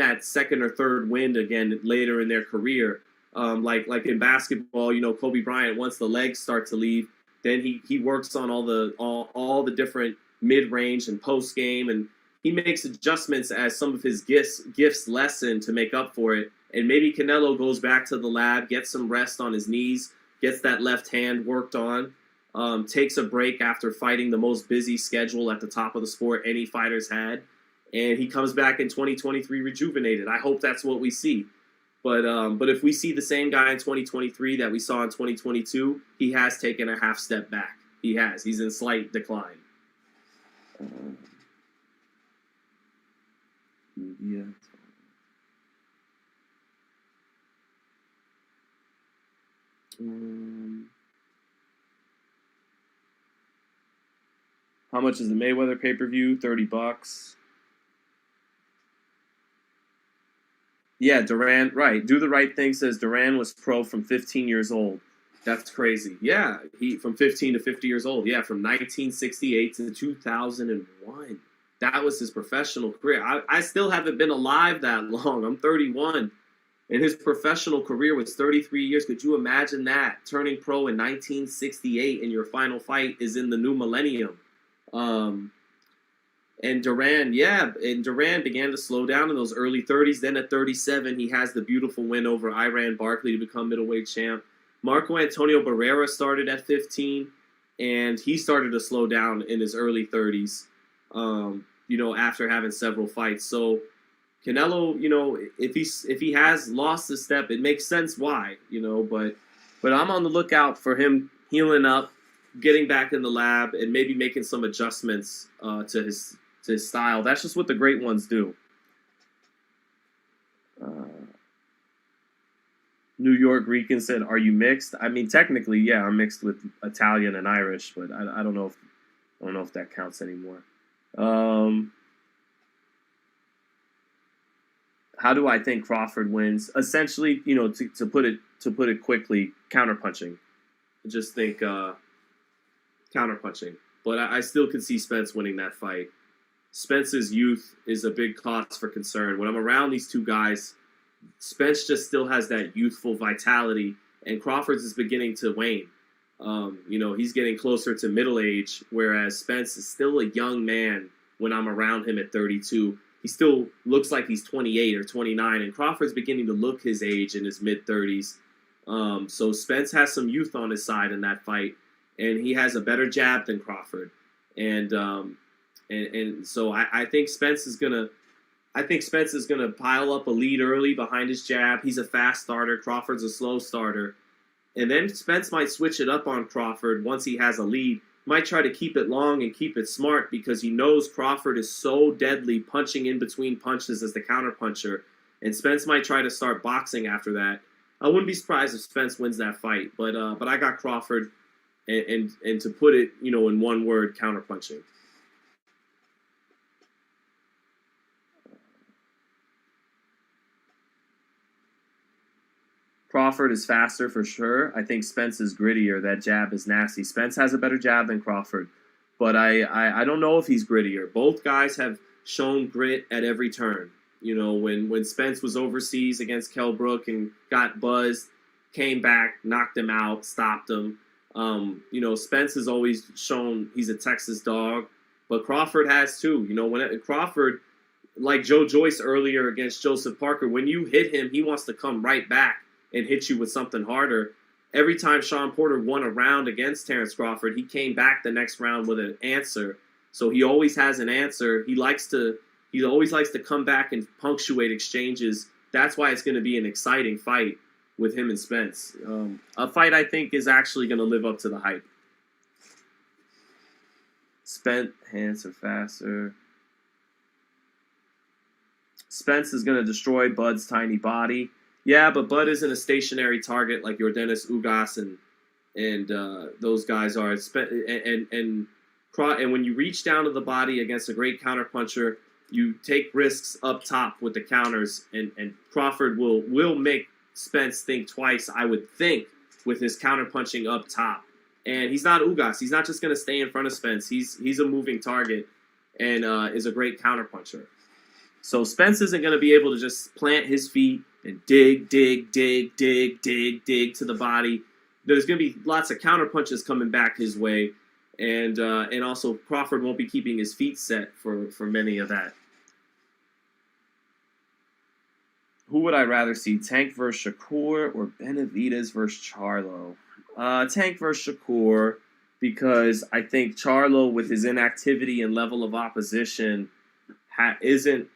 that second or third wind again later in their career. Like in basketball, Kobe Bryant, once the legs start to leave, then he works on all the different mid-range and post-game, and he makes adjustments as some of his gifts lessen to make up for it. And maybe Canelo goes back to the lab, gets some rest on his knees, gets that left hand worked on, takes a break after fighting the most busy schedule at the top of the sport any fighter's had, and he comes back in 2023 rejuvenated. I hope that's what we see. But if we see the same guy in 2023 that we saw in 2022, he has taken a half step back. He has. He's in slight decline. Yeah. How much is the Mayweather pay-per-view? $30. Yeah, Duran, right. Do the Right Thing says Duran was pro from 15 years old. That's crazy. Yeah, he from 15 to 50 years old. Yeah, from 1968 to 2001. That was his professional career. I still haven't been alive that long. I'm 31. And his professional career was 33 years. Could you imagine that? Turning pro in 1968 and your final fight is in the new millennium. And Duran began to slow down in those early 30s. Then at 37, he has the beautiful win over Iran Barkley to become middleweight champ. Marco Antonio Barrera started at 15, and he started to slow down in his early 30s, after having several fights. So Canelo, if he has lost a step, it makes sense why, but I'm on the lookout for him healing up, getting back in the lab, and maybe making some adjustments to his style. That's just what the great ones do. New York Rican said, "Are you mixed?" I mean, technically, yeah, I'm mixed with Italian and Irish, but I don't know if that counts anymore. How do I think Crawford wins? Essentially, to put it quickly, counterpunching. I just think counterpunching. But I still could see Spence winning that fight. Spence's youth is a big cause for concern. When I'm around these two guys, Spence just still has that youthful vitality, and Crawford's is beginning to wane. He's getting closer to middle age, whereas Spence is still a young man when I'm around him at 32. He still looks like he's 28 or 29, and Crawford's beginning to look his age in his mid-30s. So Spence has some youth on his side in that fight, and he has a better jab than Crawford. And so I think Spence is gonna pile up a lead early behind his jab. He's a fast starter. Crawford's a slow starter. And then Spence might switch it up on Crawford once he has a lead. Might try to keep it long and keep it smart because he knows Crawford is so deadly punching in between punches as the counterpuncher. And Spence might try to start boxing after that. I wouldn't be surprised if Spence wins that fight. But I got Crawford, and to put it, in one word, counterpunching. Crawford is faster for sure. I think Spence is grittier. That jab is nasty. Spence has a better jab than Crawford, but I don't know if he's grittier. Both guys have shown grit at every turn. When Spence was overseas against Kell Brook and got buzzed, came back, knocked him out, stopped him. Spence has always shown he's a Texas dog, but Crawford has too. When Crawford, like Joe Joyce earlier against Joseph Parker, when you hit him, he wants to come right back and hit you with something harder. Every time Sean Porter won a round against Terrence Crawford, he came back the next round with an answer. So he always has an answer. He always likes to come back and punctuate exchanges. That's why it's going to be an exciting fight with him and Spence. A fight I think is actually going to live up to the hype. Spence hands are faster. Spence is going to destroy Bud's tiny body. Yeah, but Bud isn't a stationary target like Yordenis Ugas and those guys are. And when you reach down to the body against a great counterpuncher, you take risks up top with the counters, and Crawford will make Spence think twice, I would think, with his counterpunching up top. And he's not Ugas. He's not just going to stay in front of Spence. He's a moving target and is a great counterpuncher. So Spence isn't going to be able to just plant his feet and dig to the body. There's going to be lots of counter punches coming back his way, and also Crawford won't be keeping his feet set for many of that. Who would I rather see, Tank versus Shakur or Benavidez versus Charlo? Tank versus Shakur, because I think Charlo, with his inactivity and level of opposition, isn't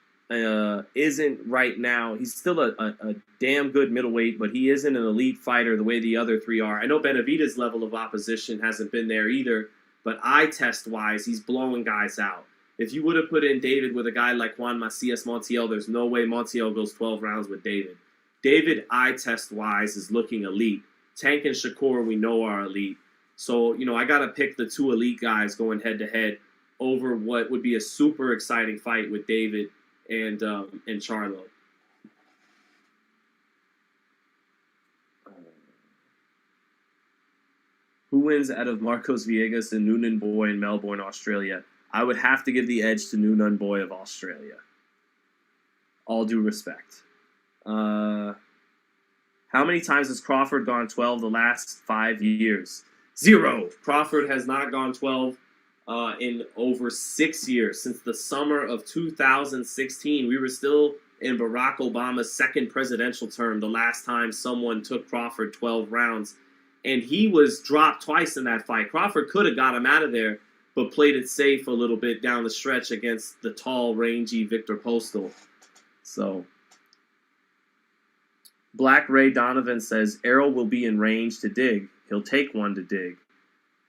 right now. He's still a damn good middleweight, but he isn't an elite fighter the way the other three are. I know Benavidez' level of opposition hasn't been there either, but eye test wise, he's blowing guys out. If you would have put in David with a guy like Juan Macias Montiel, there's no way Montiel goes 12 rounds with David. David, eye test wise, is looking elite. Tank and Shakur, we know, are elite. So, I got to pick the two elite guys going head to head over what would be a super exciting fight with David and Charlo. Who wins out of Marcos Villegas and Noonan Boy in Melbourne, Australia? I would have to give the edge to Noonan Boy of Australia. All due respect. How many times has Crawford gone 12 the last 5 years? 0. Crawford has not gone 12 in over 6 years. Since the summer of 2016, we were still in Barack Obama's second presidential term the last time someone took Crawford 12 rounds. And he was dropped twice in that fight. Crawford could have got him out of there, but played it safe a little bit down the stretch against the tall, rangy Victor Postal. So, Black Ray Donovan says, Errol will be in range to dig. He'll take one to dig.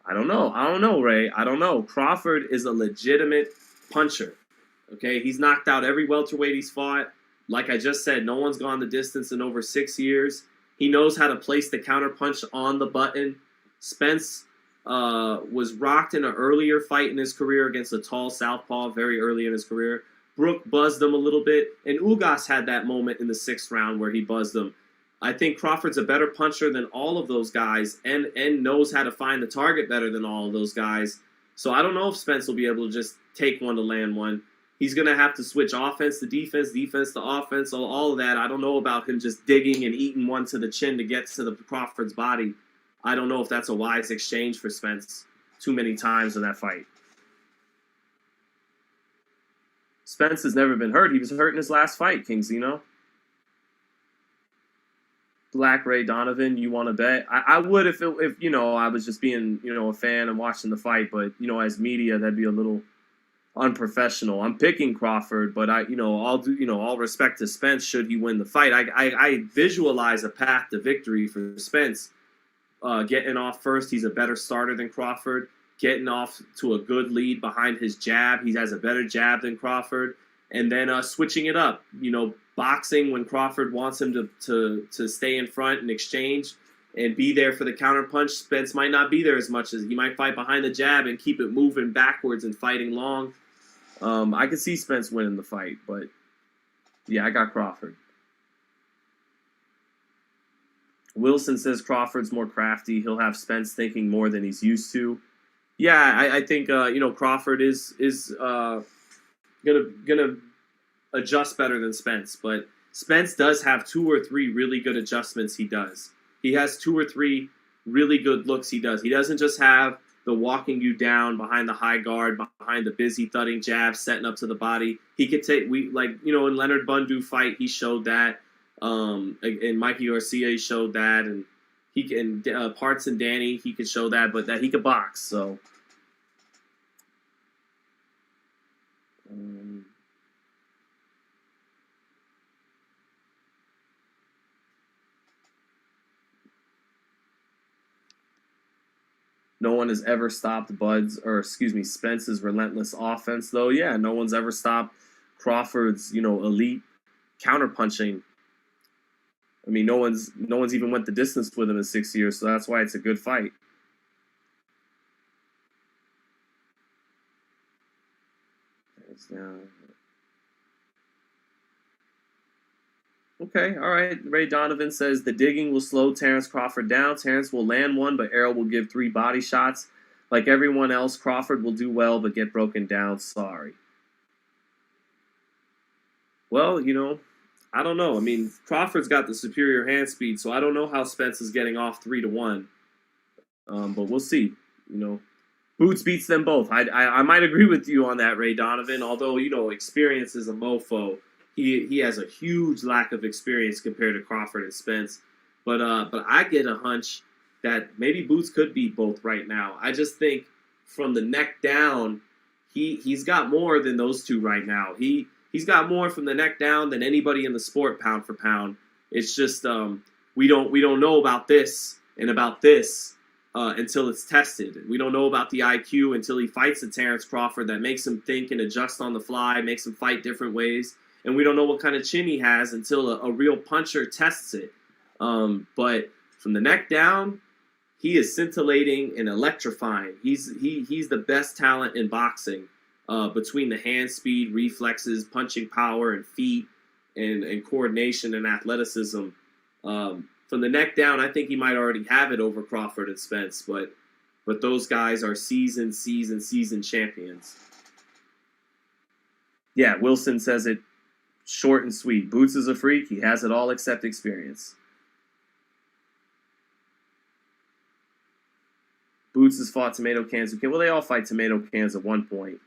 I don't know, Ray. I don't know. Crawford is a legitimate puncher. Okay, he's knocked out every welterweight he's fought. Like I just said, no one's gone the distance in over 6 years. He knows how to place the counterpunch on the button. Spence was rocked in an earlier fight in his career against a tall southpaw very early in his career. Brook buzzed him a little bit, and Ugas had that moment in the 6th round where he buzzed him. I think Crawford's a better puncher than all of those guys and knows how to find the target better than all of those guys. So I don't know if Spence will be able to just take one to land one. He's going to have to switch offense to defense, defense to offense, so all of that. I don't know about him just digging and eating one to the chin to get to the Crawford's body. I don't know if that's a wise exchange for Spence too many times in that fight. Spence has never been hurt. He was hurt in his last fight, King Zeno. Black Ray Donovan, you want to bet? I would if I was just being, a fan and watching the fight, but, as media, that'd be a little unprofessional. I'm picking Crawford, but all respect to Spence should he win the fight. I visualize a path to victory for Spence. Getting off first, he's a better starter than Crawford. Getting off to a good lead behind his jab, he has a better jab than Crawford. And then switching it up, boxing when Crawford wants him to stay in front and exchange and be there for the counterpunch. Spence might not be there as much as he might fight behind the jab and keep it moving backwards and fighting long. I could see Spence winning the fight, but yeah, I got Crawford. Wilson says Crawford's more crafty. He'll have Spence thinking more than he's used to. Yeah, I think Crawford is gonna adjust better than Spence, but Spence does have 2 or 3 really good adjustments. He does. He has 2 or 3 really good looks. He does. He doesn't just have the walking you down behind the high guard, behind the busy thudding jab, setting up to the body. He could take in Leonard Bundu fight, he showed that. In Mikey Garcia, he showed that, and he can Parts and Danny, he could show that, but that he could box. So. No one has ever stopped Spence's relentless offense, though. Yeah, no one's ever stopped Crawford's, elite counterpunching. I mean, no one's even went the distance with him in 6 years, so that's why it's a good fight. Okay, all right. Ray Donovan says the digging will slow Terrence Crawford down. Terrence will land one, but Errol will give 3 body shots. Like everyone else, Crawford will do well, but get broken down. Sorry. Well, I don't know. I mean, Crawford's got the superior hand speed, so I don't know how Spence is getting off 3-1. But we'll see. Boots beats them both. I might agree with you on that, Ray Donovan. Although experience is a mofo. He has a huge lack of experience compared to Crawford and Spence. But I get a hunch that maybe Boots could beat both right now. I just think from the neck down, he's got more than those two right now. He's got more from the neck down than anybody in the sport, pound for pound. It's just we don't know about this and about this until it's tested. We don't know about the IQ until he fights a Terrence Crawford that makes him think and adjust on the fly, makes him fight different ways. And we don't know what kind of chin he has until a real puncher tests it. But from the neck down, he is scintillating and electrifying. He's the best talent in boxing between the hand speed, reflexes, punching power, and feet, and coordination and athleticism. From the neck down, I think he might already have it over Crawford and Spence, but those guys are seasoned champions. Yeah, Wilson says it short and sweet. Boots is a freak. He has it all except experience. Boots has fought tomato cans. Okay, well, they all fight tomato cans at one point.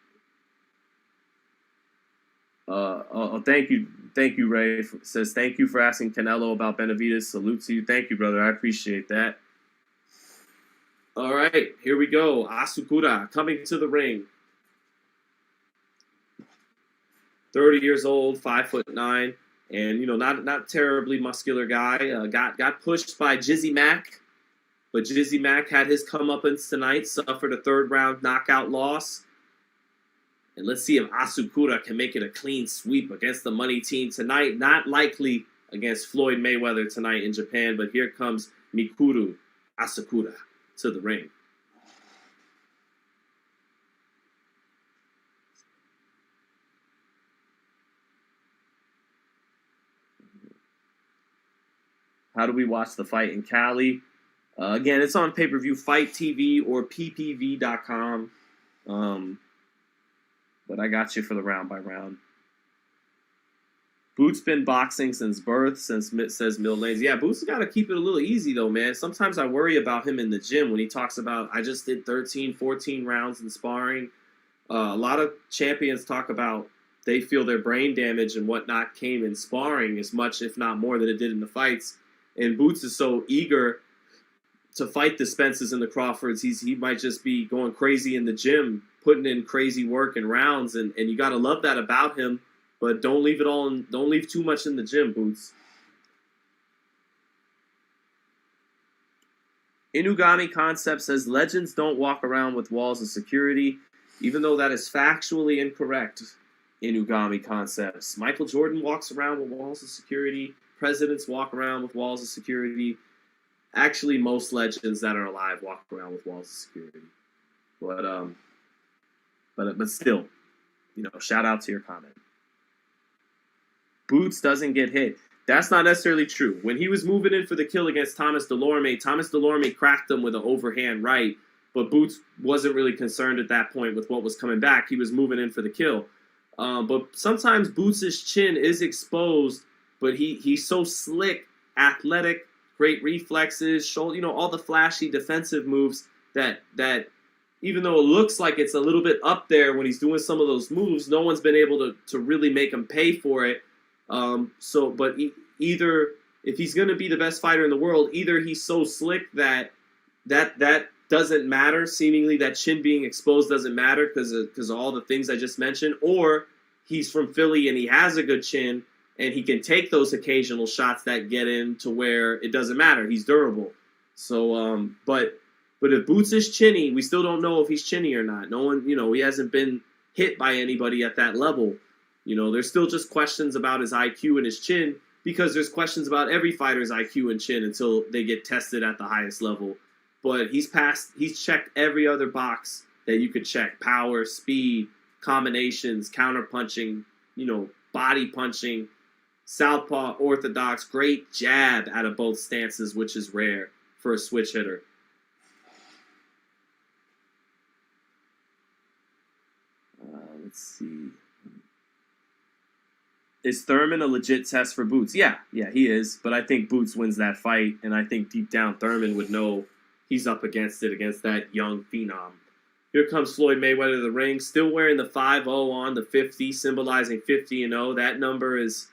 Thank you, Ray. Says, thank you for asking Canelo about Benavidez. Salute to you. Thank you, brother. I appreciate that. All right, here we go. Asakura coming to the ring. 30 years old, 5'9", and not terribly muscular guy. Got pushed by Jizzy Mack, but Jizzy Mack had his comeuppance tonight. Suffered a third-round knockout loss. And let's see if Asakura can make it a clean sweep against the money team tonight. Not likely against Floyd Mayweather tonight in Japan, but here comes Mikuru Asakura to the ring. How do we watch the fight in Cali? Again, it's on pay-per-view, Fight TV or ppv.com. But I got you for the round by round. Boots been boxing since birth, says Mill Lanes. Yeah, Boots got to keep it a little easy, though, man. Sometimes I worry about him in the gym when he talks about, I just did 13, 14 rounds in sparring. A lot of champions talk about they feel their brain damage and whatnot came in sparring as much, if not more, than it did in the fights. And Boots is so eager to fight the Spences and the Crawfords. He might just be going crazy in the gym, putting in crazy work and rounds, and you got to love that about him. But don't leave too much in the gym, Boots. Inugami Concept says legends don't walk around with walls of security, even though that is factually incorrect. Inugami Concepts. Michael Jordan walks around with walls of security. Presidents walk around with walls of security. Actually, most legends that are alive walk around with walls of security. But still, shout out to your comment. Boots doesn't get hit. That's not necessarily true. When he was moving in for the kill against Thomas Delorme cracked him with an overhand right, but Boots wasn't really concerned at that point with what was coming back. He was moving in for the kill. But sometimes Boots' chin is exposed, but he's so slick, athletic, great reflexes, all the flashy defensive moves that even though it looks like it's a little bit up there when he's doing some of those moves, no one's been able to really make him pay for it. Either if he's going to be the best fighter in the world, either he's so slick that doesn't matter. Seemingly that chin being exposed doesn't matter because of all the things I just mentioned, or he's from Philly and he has a good chin and he can take those occasional shots that get in to where it doesn't matter. He's durable. So, but if Boots is chinny, we still don't know if he's chinny or not. No one, he hasn't been hit by anybody at that level. There's still just questions about his IQ and his chin because there's questions about every fighter's IQ and chin until they get tested at the highest level. But he's checked every other box that you could check. Power, speed, combinations, counter punching, body punching, southpaw, orthodox, great jab out of both stances, which is rare for a switch hitter. Let's see. Is Thurman a legit test for Boots? Yeah, he is. But I think Boots wins that fight, and I think deep down Thurman would know he's up against that young phenom. Here comes Floyd Mayweather to the ring, still wearing the 5-0 on the 50, symbolizing 50-0. That number is,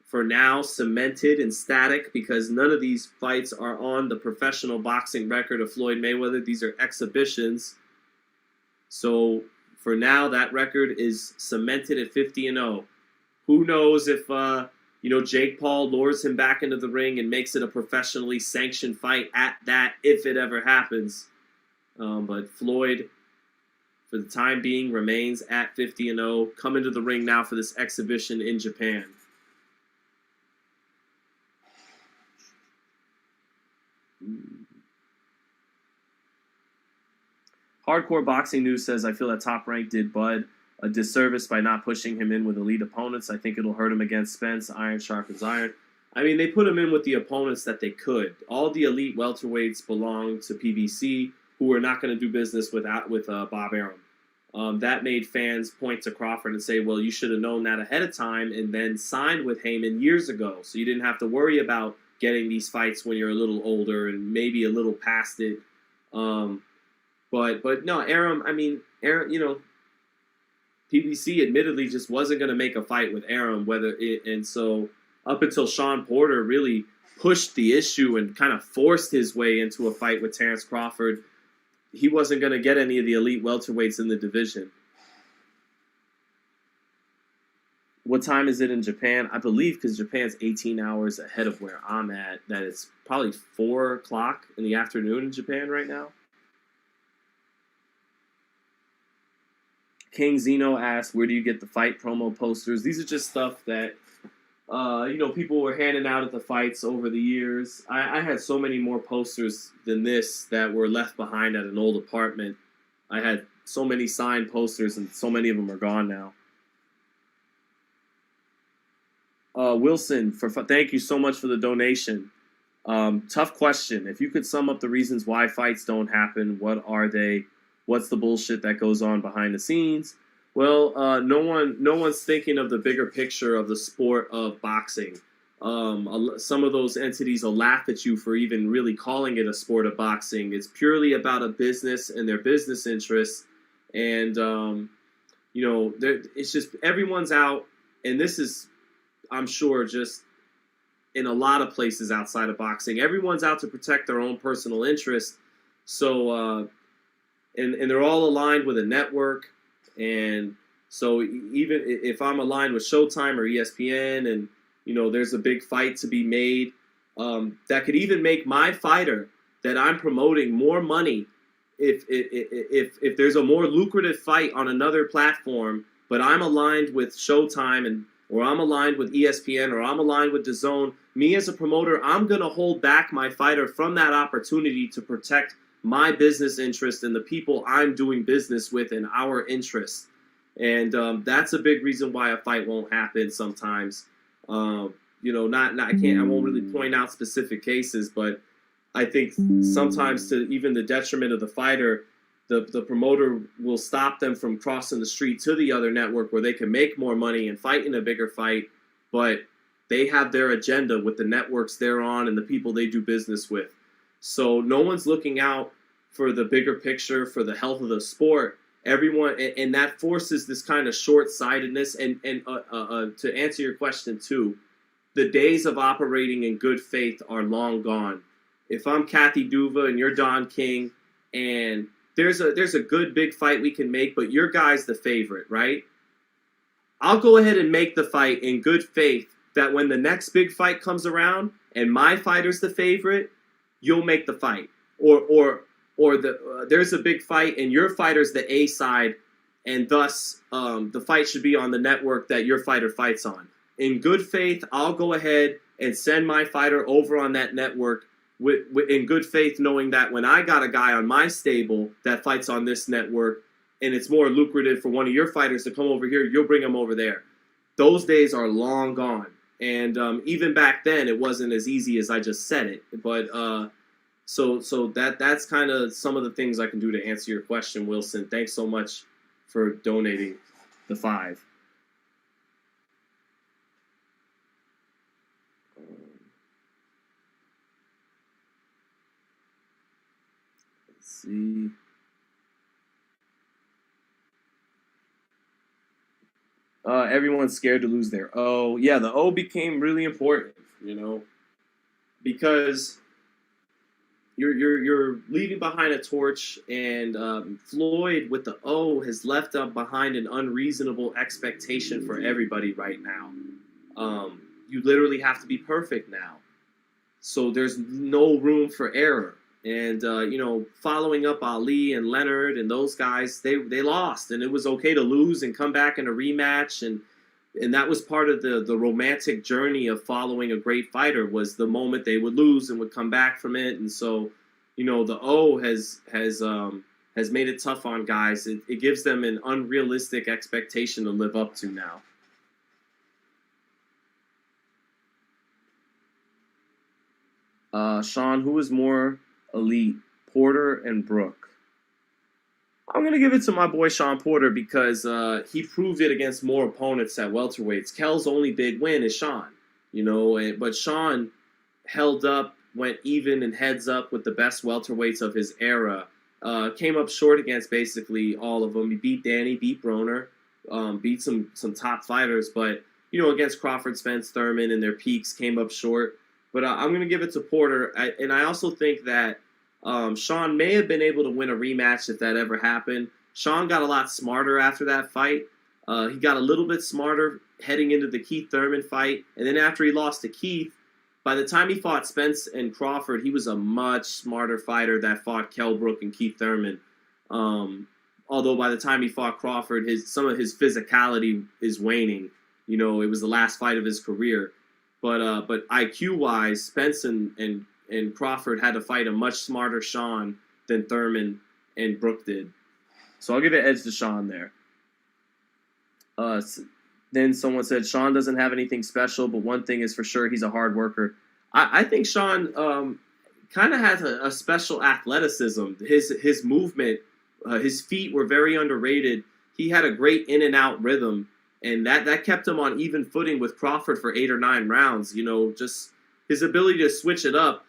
for now, cemented and static because none of these fights are on the professional boxing record of Floyd Mayweather. These are exhibitions. So for now, that record is cemented at 50-0. Who knows if Jake Paul lures him back into the ring and makes it a professionally sanctioned fight at that, if it ever happens. But Floyd, for the time being, remains at 50-0. Come into the ring now for this exhibition in Japan. Hardcore Boxing News says, I feel that Top Rank did Bud a disservice by not pushing him in with elite opponents. I think it'll hurt him against Spence. Iron sharpens iron. I mean, they put him in with the opponents that they could. All the elite welterweights belong to PBC, who are not going to do business with Bob Arum. That made fans point to Crawford and say, well, you should have known that ahead of time and then signed with Heyman years ago, so you didn't have to worry about getting these fights when you're a little older and maybe a little past it. But no, Arum, PBC admittedly just wasn't going to make a fight with Arum, and so up until Sean Porter really pushed the issue and kind of forced his way into a fight with Terrence Crawford, he wasn't going to get any of the elite welterweights in the division. What time is it in Japan? I believe, because Japan's 18 hours ahead of where I'm at, that it's probably 4 o'clock in the afternoon in Japan right now. King Zeno asked, where do you get the fight promo posters? These are just stuff that, people were handing out at the fights over the years. I had so many more posters than this that were left behind at an old apartment. I had so many signed posters, and so many of them are gone now. Wilson, thank you so much for the donation. Tough question. If you could sum up the reasons why fights don't happen, what are they? What's the bullshit that goes on behind the scenes? Well, no one's thinking of the bigger picture of the sport of boxing. Some of those entities will laugh at you for even really calling it a sport of boxing. It's purely about a business and their business interests. And, it's just everyone's out. And this is, I'm sure, just in a lot of places outside of boxing. Everyone's out to protect their own personal interests. So, and they're all aligned with a network. And so even if I'm aligned with Showtime or ESPN and, there's a big fight to be made, that could even make my fighter that I'm promoting more money if there's a more lucrative fight on another platform, but I'm aligned with Showtime or I'm aligned with ESPN or I'm aligned with DAZN. Me as a promoter, I'm going to hold back my fighter from that opportunity to protect my business interest and the people I'm doing business with and our interests. And that's a big reason why a fight won't happen sometimes. I won't really point out specific cases, but I think sometimes to even the detriment of the fighter, the promoter will stop them from crossing the street to the other network where they can make more money and fight in a bigger fight, but they have their agenda with the networks they're on and the people they do business with. So no one's looking out for the bigger picture, for the health of the sport. Everyone, and that forces this kind of short-sightedness. And to answer your question too, the days of operating in good faith are long gone. If I'm Kathy Duva and you're Don King, and there's a good big fight we can make, but your guy's the favorite, right? I'll go ahead and make the fight in good faith that when the next big fight comes around and my fighter's the favorite, you'll make the fight. Or there's a big fight and your fighter's the A side, and thus the fight should be on the network that your fighter fights on. In good faith, I'll go ahead and send my fighter over on that network in good faith, knowing that when I got a guy on my stable that fights on this network and it's more lucrative for one of your fighters to come over here, you'll bring him over there. Those days are long gone. And even back then, it wasn't as easy as I just said it. But so that's kind of some of the things I can do to answer your question, Wilson. Thanks so much for donating the $5. Let's see. Everyone's scared to lose their O. Yeah, the O became really important, because you're leaving behind a torch, and Floyd with the O has left up behind an unreasonable expectation for everybody right now. You literally have to be perfect now, so there's no room for error. And following up Ali and Leonard and those guys, they lost, and it was okay to lose and come back in a rematch, and that was part of the romantic journey of following a great fighter, was the moment they would lose and would come back from it. And so, the O has made it tough on guys. It gives them an unrealistic expectation to live up to now. Sean, who is more elite, Porter and Brook? I'm going to give it to my boy Sean Porter because he proved it against more opponents at welterweights. Kel's only big win is Sean, but Sean held up, went even and heads up with the best welterweights of his era. Came up short against basically all of them. He beat Danny, beat Broner, beat some top fighters, but against Crawford, Spence, Thurman and their peaks, came up short. But I'm going to give it to Porter, and I also think that Sean may have been able to win a rematch if that ever happened. Sean got a lot smarter after that fight. He got a little bit smarter heading into the Keith Thurman fight. And then after he lost to Keith, by the time he fought Spence and Crawford, he was a much smarter fighter that fought Kell Brook and Keith Thurman. Although by the time he fought Crawford, some of his physicality is waning. It was the last fight of his career. But IQ-wise, Spence and Crawford had to fight a much smarter Sean than Thurman and Brook did. So I'll give it edge to Sean there. Then someone said, Sean doesn't have anything special, but one thing is for sure, he's a hard worker. I think Sean kind of has a special athleticism. His movement, his feet were very underrated. He had a great in and out rhythm, and that kept him on even footing with Crawford for 8 or 9 rounds. Just his ability to switch it up.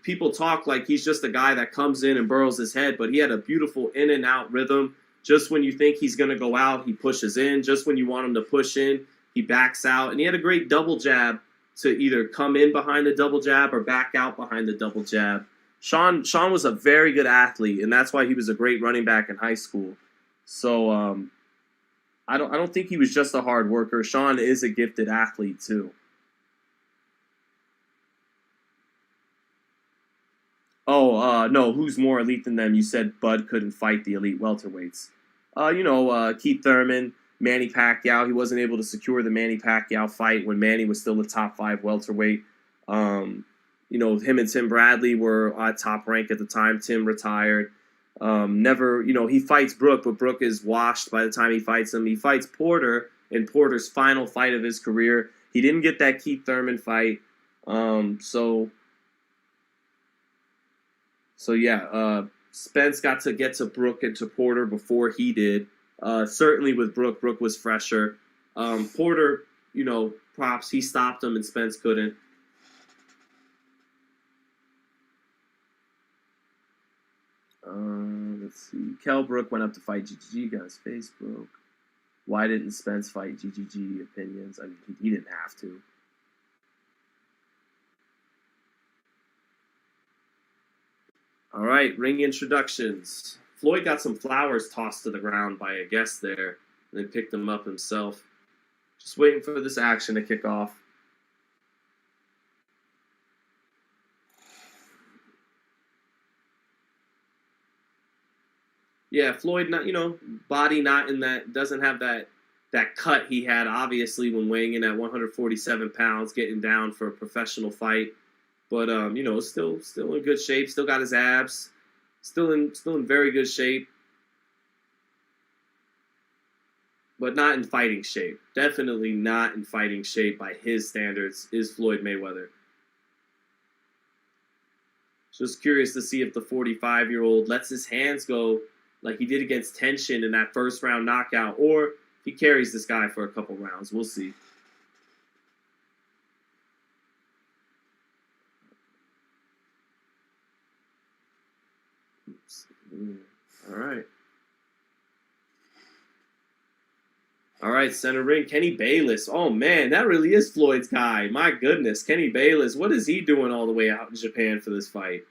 People talk like he's just a guy that comes in and burrows his head, but he had a beautiful in and out rhythm. Just when you think he's going to go out, he pushes in. Just when you want him to push in, he backs out. And he had a great double jab to either come in behind the double jab or back out behind the double jab. Sean was a very good athlete, and that's why he was a great running back in high school. So I don't think he was just a hard worker. Sean is a gifted athlete too. Oh, no, who's more elite than them? You said Bud couldn't fight the elite welterweights. Keith Thurman, Manny Pacquiao. He wasn't able to secure the Manny Pacquiao fight when Manny was still a top 5 welterweight. Him and Tim Bradley were at top rank at the time. Tim retired. He fights Brook, but Brook is washed by the time he fights him. He fights Porter in Porter's final fight of his career. He didn't get that Keith Thurman fight. Spence got to get to Brook and to Porter before he did. Certainly with Brook was fresher. Porter, props, he stopped him and Spence couldn't. Let's see. Kell Brook went up to fight GGG, got his face broke. Why didn't Spence fight GGG? Opinions. I mean, he didn't have to. All right, ring introductions. Floyd got some flowers tossed to the ground by a guest there, and then picked them up himself. Just waiting for this action to kick off. Yeah, Floyd, body not in that, doesn't have that cut he had, obviously, when weighing in at 147 pounds, getting down for a professional fight. But still in good shape. Still got his abs. Still in very good shape. But not in fighting shape. Definitely not in fighting shape by his standards is Floyd Mayweather. Just curious to see if the 45-year-old lets his hands go like he did against Tenshin in that first round knockout, or if he carries this guy for a couple rounds. We'll see. All right, center ring, Kenny Bayless. Oh, man, that really is Floyd's guy. My goodness, Kenny Bayless. What is he doing all the way out in Japan for this fight?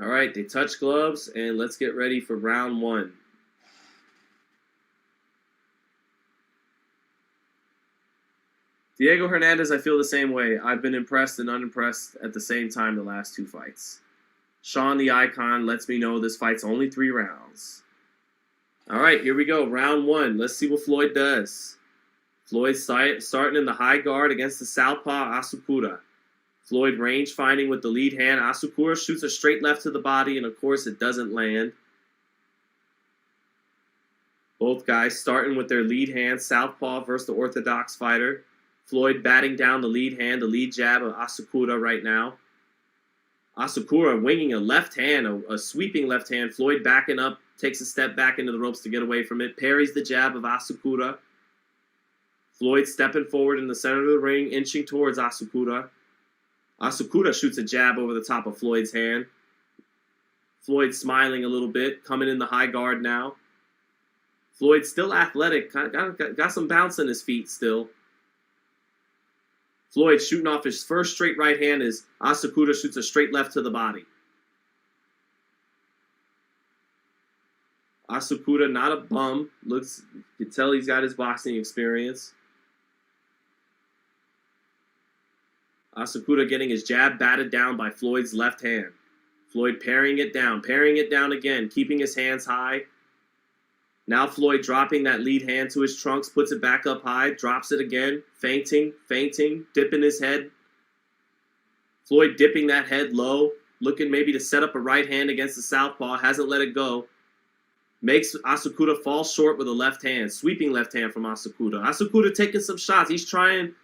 All right, they touch gloves, and let's get ready for round 1. Diego Hernandez, I feel the same way. I've been impressed and unimpressed at the same time the last 2 fights. Sean the Icon lets me know this fight's only 3 rounds. All right, here we go. Round 1. Let's see what Floyd does. Floyd starting in the high guard against the southpaw Asakura. Floyd range finding with the lead hand. Asakura shoots a straight left to the body, and of course it doesn't land. Both guys starting with their lead hand, southpaw versus the orthodox fighter. Floyd batting down the lead hand, the lead jab of Asakura right now. Asakura winging a left hand, a sweeping left hand. Floyd backing up, takes a step back into the ropes to get away from it. Parries the jab of Asakura. Floyd stepping forward in the center of the ring, inching towards Asakura. Asakura shoots a jab over the top of Floyd's hand. Floyd smiling a little bit, coming in the high guard now. Floyd still athletic, got some bounce in his feet still. Floyd shooting off his first straight right hand as Asakura shoots a straight left to the body. Asakura, not a bum. You can tell he's got his boxing experience. Asakura getting his jab batted down by Floyd's left hand. Floyd parrying it down again, keeping his hands high. Now Floyd dropping that lead hand to his trunks, puts it back up high, drops it again, feinting, dipping his head. Floyd dipping that head low, looking maybe to set up a right hand against the southpaw, hasn't let it go. Makes Asakura fall short with a left hand, sweeping left hand from Asakura. Asakura taking some shots. He's taking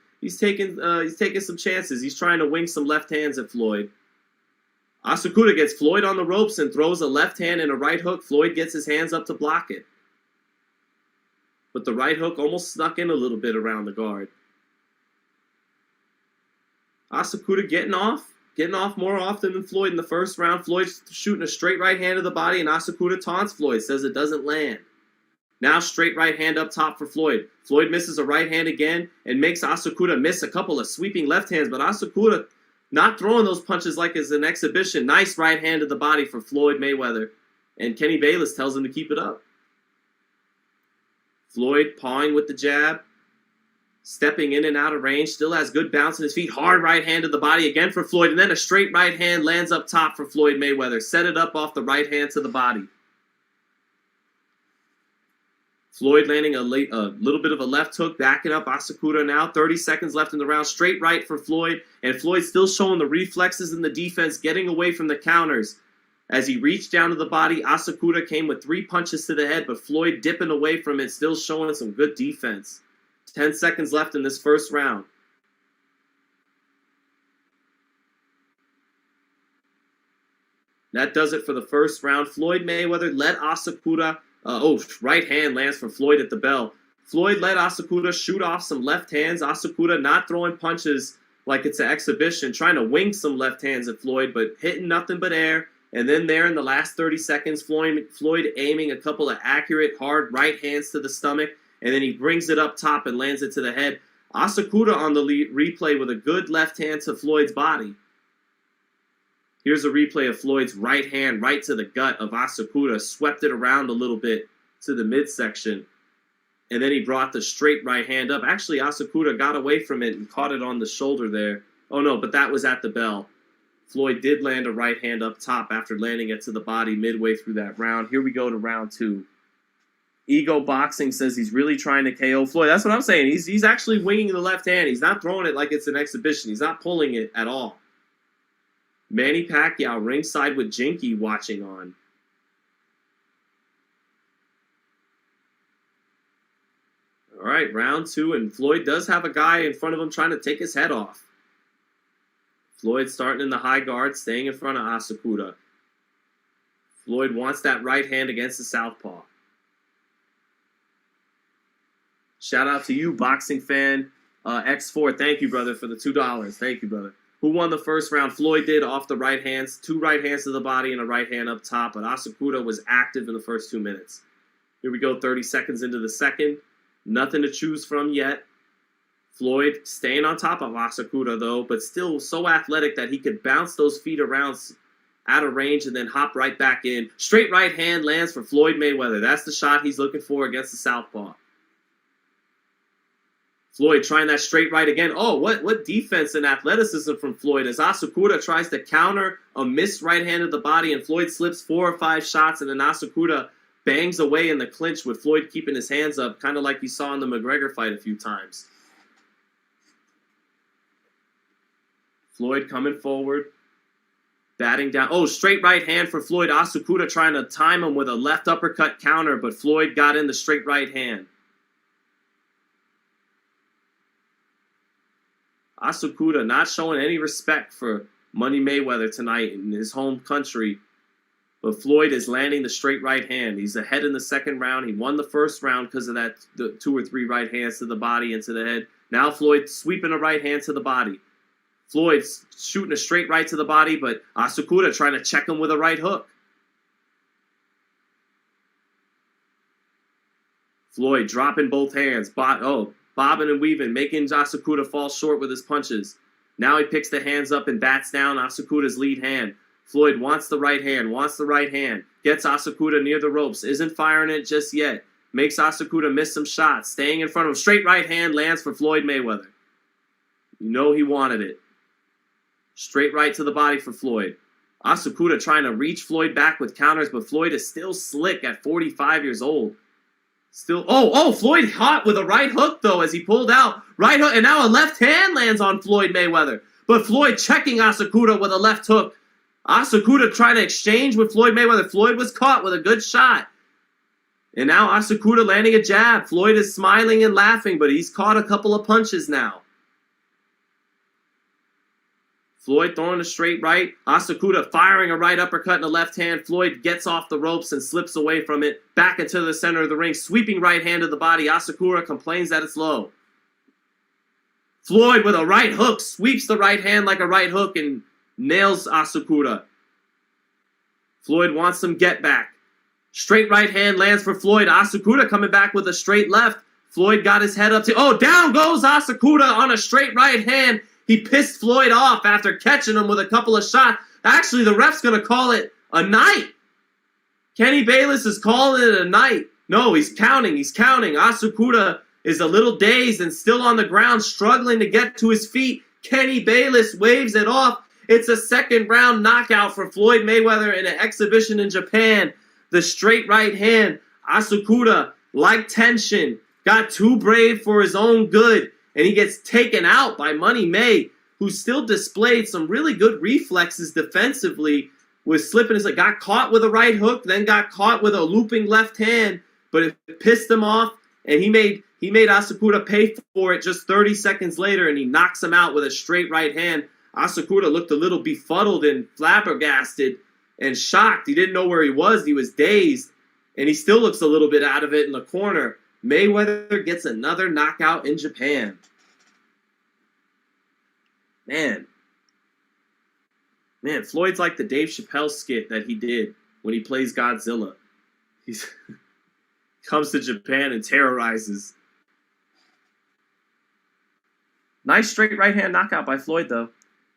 some chances. He's trying to wing some left hands at Floyd. Asakura gets Floyd on the ropes and throws a left hand and a right hook. Floyd gets his hands up to block it. But the right hook almost snuck in a little bit around the guard. Asakura getting off more often than Floyd in the first round. Floyd's shooting a straight right hand to the body, and Asakura taunts Floyd, says it doesn't land. Now straight right hand up top for Floyd. Floyd misses a right hand again and makes Asakura miss a couple of sweeping left hands, but Asakura not throwing those punches like it's an exhibition. Nice right hand to the body for Floyd Mayweather, and Kenny Bayless tells him to keep it up. Floyd pawing with the jab, stepping in and out of range, still has good bounce in his feet. Hard right hand to the body again for Floyd, and then a straight right hand lands up top for Floyd Mayweather. Set it up off the right hand to the body. Floyd landing a little bit of a left hook, backing up Asakura now. 30 seconds left in the round. Straight right for Floyd, and Floyd still showing the reflexes in the defense, getting away from the counters. As he reached down to the body, Asakura came with 3 punches to the head, but Floyd dipping away from it, still showing some good defense. 10 seconds left in this first round. That does it for the first round. Floyd Mayweather let Asakura... right hand lands for Floyd at the bell. Floyd let Asakura shoot off some left hands. Asakura not throwing punches like it's an exhibition, trying to wing some left hands at Floyd, but hitting nothing but air. And then there in the last 30 seconds, Floyd aiming a couple of accurate, hard right hands to the stomach, and then he brings it up top and lands it to the head. Asakura on the replay with a good left hand to Floyd's body. Here's a replay of Floyd's right hand right to the gut of Asakura, swept it around a little bit to the midsection, and then he brought the straight right hand up. Actually, Asakura got away from it and caught it on the shoulder there. Oh no, but that was at the bell. Floyd did land a right hand up top after landing it to the body midway through that round. Here we go to round 2. Ego Boxing says he's really trying to KO Floyd. That's what I'm saying. He's actually winging the left hand. He's not throwing it like it's an exhibition. He's not pulling it at all. Manny Pacquiao ringside with Jinky watching on. All right, round 2, and Floyd does have a guy in front of him trying to take his head off. Floyd starting in the high guard, staying in front of Asakura. Floyd wants that right hand against the southpaw. Shout out to you, boxing fan X4. Thank you, brother, for the $2. Thank you, brother. Who won the first round? Floyd did off the right hands. 2 right hands to the body and a right hand up top, but Asakura was active in the first 2 minutes. Here we go, 30 seconds into the second. Nothing to choose from yet. Floyd staying on top of Asakura, though, but still so athletic that he could bounce those feet around out of range and then hop right back in. Straight right hand lands for Floyd Mayweather. That's the shot he's looking for against the southpaw. Floyd trying that straight right again. Oh, what defense and athleticism from Floyd as Asakura tries to counter a missed right hand of the body, and Floyd slips 4 or 5 shots, and then Asakura bangs away in the clinch with Floyd keeping his hands up, kind of like you saw in the McGregor fight a few times. Floyd coming forward, batting down. Oh, straight right hand for Floyd. Asakura trying to time him with a left uppercut counter, but Floyd got in the straight right hand. Asakura not showing any respect for Money Mayweather tonight in his home country. But Floyd is landing the straight right hand. He's ahead in the second round. He won the first round because of that 2 or 3 right hands to the body and to the head. Now Floyd sweeping a right hand to the body. Floyd's shooting a straight right to the body, but Asakura trying to check him with a right hook. Floyd dropping both hands. Bobbing and weaving, making Asakura fall short with his punches. Now he picks the hands up and bats down Asakura's lead hand. Floyd wants the right hand, gets Asakura near the ropes, isn't firing it just yet, makes Asakura miss some shots, staying in front of him. Straight right hand lands for Floyd Mayweather. You know he wanted it. Straight right to the body for Floyd. Asakura trying to reach Floyd back with counters, but Floyd is still slick at 45 years old. Floyd hot with a right hook, though, as he pulled out. Right hook, and now a left hand lands on Floyd Mayweather. But Floyd checking Asakura with a left hook. Asakura trying to exchange with Floyd Mayweather. Floyd was caught with a good shot. And now Asakura landing a jab. Floyd is smiling and laughing, but he's caught a couple of punches now. Floyd throwing a straight right. Asakura firing a right uppercut in the left hand. Floyd gets off the ropes and slips away from it. Back into the center of the ring. Sweeping right hand to the body. Asakura complains that it's low. Floyd with a right hook. Sweeps the right hand like a right hook and nails Asakura. Floyd wants some get back. Straight right hand lands for Floyd. Asakura coming back with a straight left. Floyd got his head up to... Oh, down goes Asakura on a straight right hand. He pissed Floyd off after catching him with a couple of shots. Actually, the ref's going to call it a night. Kenny Bayless is calling it a night. No, he's counting. Asakura is a little dazed and still on the ground, struggling to get to his feet. Kenny Bayless waves it off. It's a second round knockout for Floyd Mayweather in an exhibition in Japan. The straight right hand. Asakura, like tension, got too brave for his own good. And he gets taken out by Money May, who still displayed some really good reflexes defensively, was slipping his leg, got caught with a right hook, then got caught with a looping left hand, but it pissed him off, and he made Asakura pay for it just 30 seconds later, and he knocks him out with a straight right hand. Asakura looked a little befuddled and flabbergasted and shocked. He didn't know where he was dazed, and he still looks a little bit out of it in the corner. Mayweather gets another knockout in Japan. Man, Floyd's like the Dave Chappelle skit that he did when he plays Godzilla. He comes to Japan and terrorizes. Nice straight right hand knockout by Floyd, though.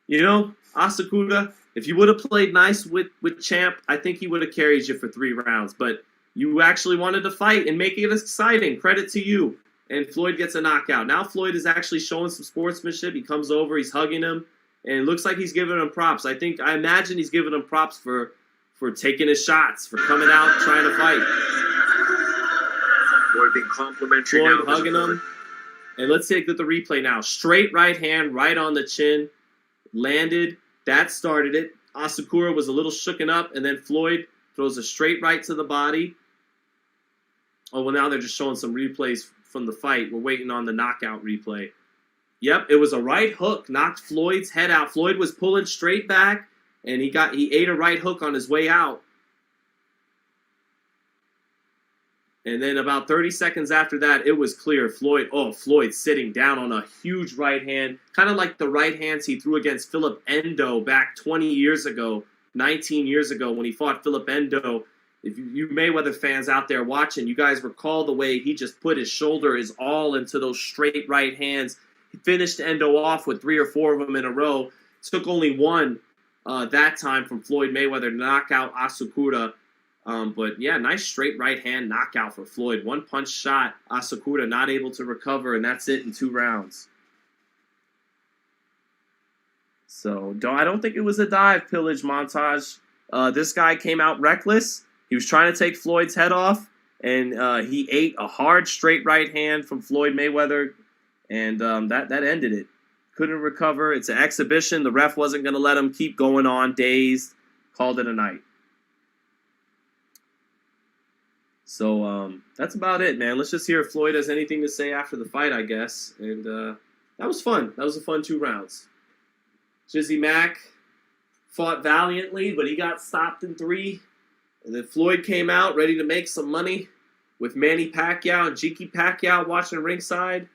You know, Asakura, if you would have played nice with Champ, I think he would have carried you for 3 rounds. But you actually wanted to fight and make it exciting. Credit to you. And Floyd gets a knockout. Now Floyd is actually showing some sportsmanship. He comes over, he's hugging him, and it looks like he's giving him props. I imagine he's giving him props for taking his shots, for coming out, trying to fight. Floyd being complimentary Floyd now. hugging him. And let's take the replay now. Straight right hand, right on the chin. Landed. That started it. Asakura was a little shooken up, and then Floyd throws a straight right to the body. Oh, well, now they're just showing some replays from the fight. We're waiting on the knockout replay. Yep, it was a right hook. Knocked Floyd's head out. Floyd was pulling straight back, and he ate a right hook on his way out. And then about 30 seconds after that, it was clear. Floyd sitting down on a huge right hand, kind of like the right hands he threw against Philip Endo back 20 years ago, 19 years ago when he fought Philip Endo. If you Mayweather fans out there watching, you guys recall the way he just put his shoulder, his all into those straight right hands. He finished Endo off with 3 or 4 of them in a row. Took only one that time from Floyd Mayweather to knock out Asakura. But yeah, nice straight right hand knockout for Floyd. One punch shot. Asakura not able to recover, and that's it in 2 rounds. So I don't think it was a dive pillage montage. This guy came out reckless. He was trying to take Floyd's head off, and he ate a hard straight right hand from Floyd Mayweather, and that ended it. Couldn't recover. It's an exhibition. The ref wasn't going to let him keep going on. Dazed. Called it a night. So that's about it, man. Let's just hear if Floyd has anything to say after the fight, I guess. And that was fun. That was a fun 2 rounds. Jizzy Mack fought valiantly, but he got stopped in 3. And then Floyd came out ready to make some money with Manny Pacquiao and Jizzy Pacquiao watching ringside.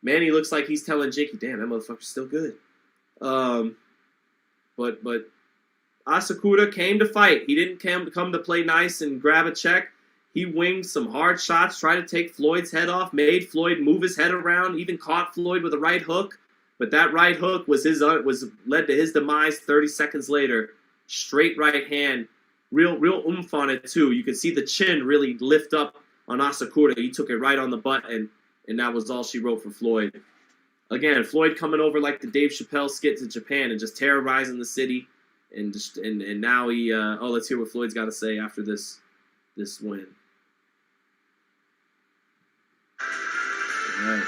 Manny looks like he's telling Jizzy, damn, that motherfucker's still good. But Asakura came to fight. He didn't come to play nice and grab a check. He winged some hard shots, tried to take Floyd's head off, made Floyd move his head around, even caught Floyd with a right hook. But that right hook was led to his demise 30 seconds later. Straight right hand, real oomph on it too. You could see the chin really lift up on Asakura. He took it right on the butt, and that was all she wrote for Floyd. Again, Floyd coming over like the Dave Chappelle skit to Japan and just terrorizing the city. And now he let's hear what Floyd's got to say after this win. All right.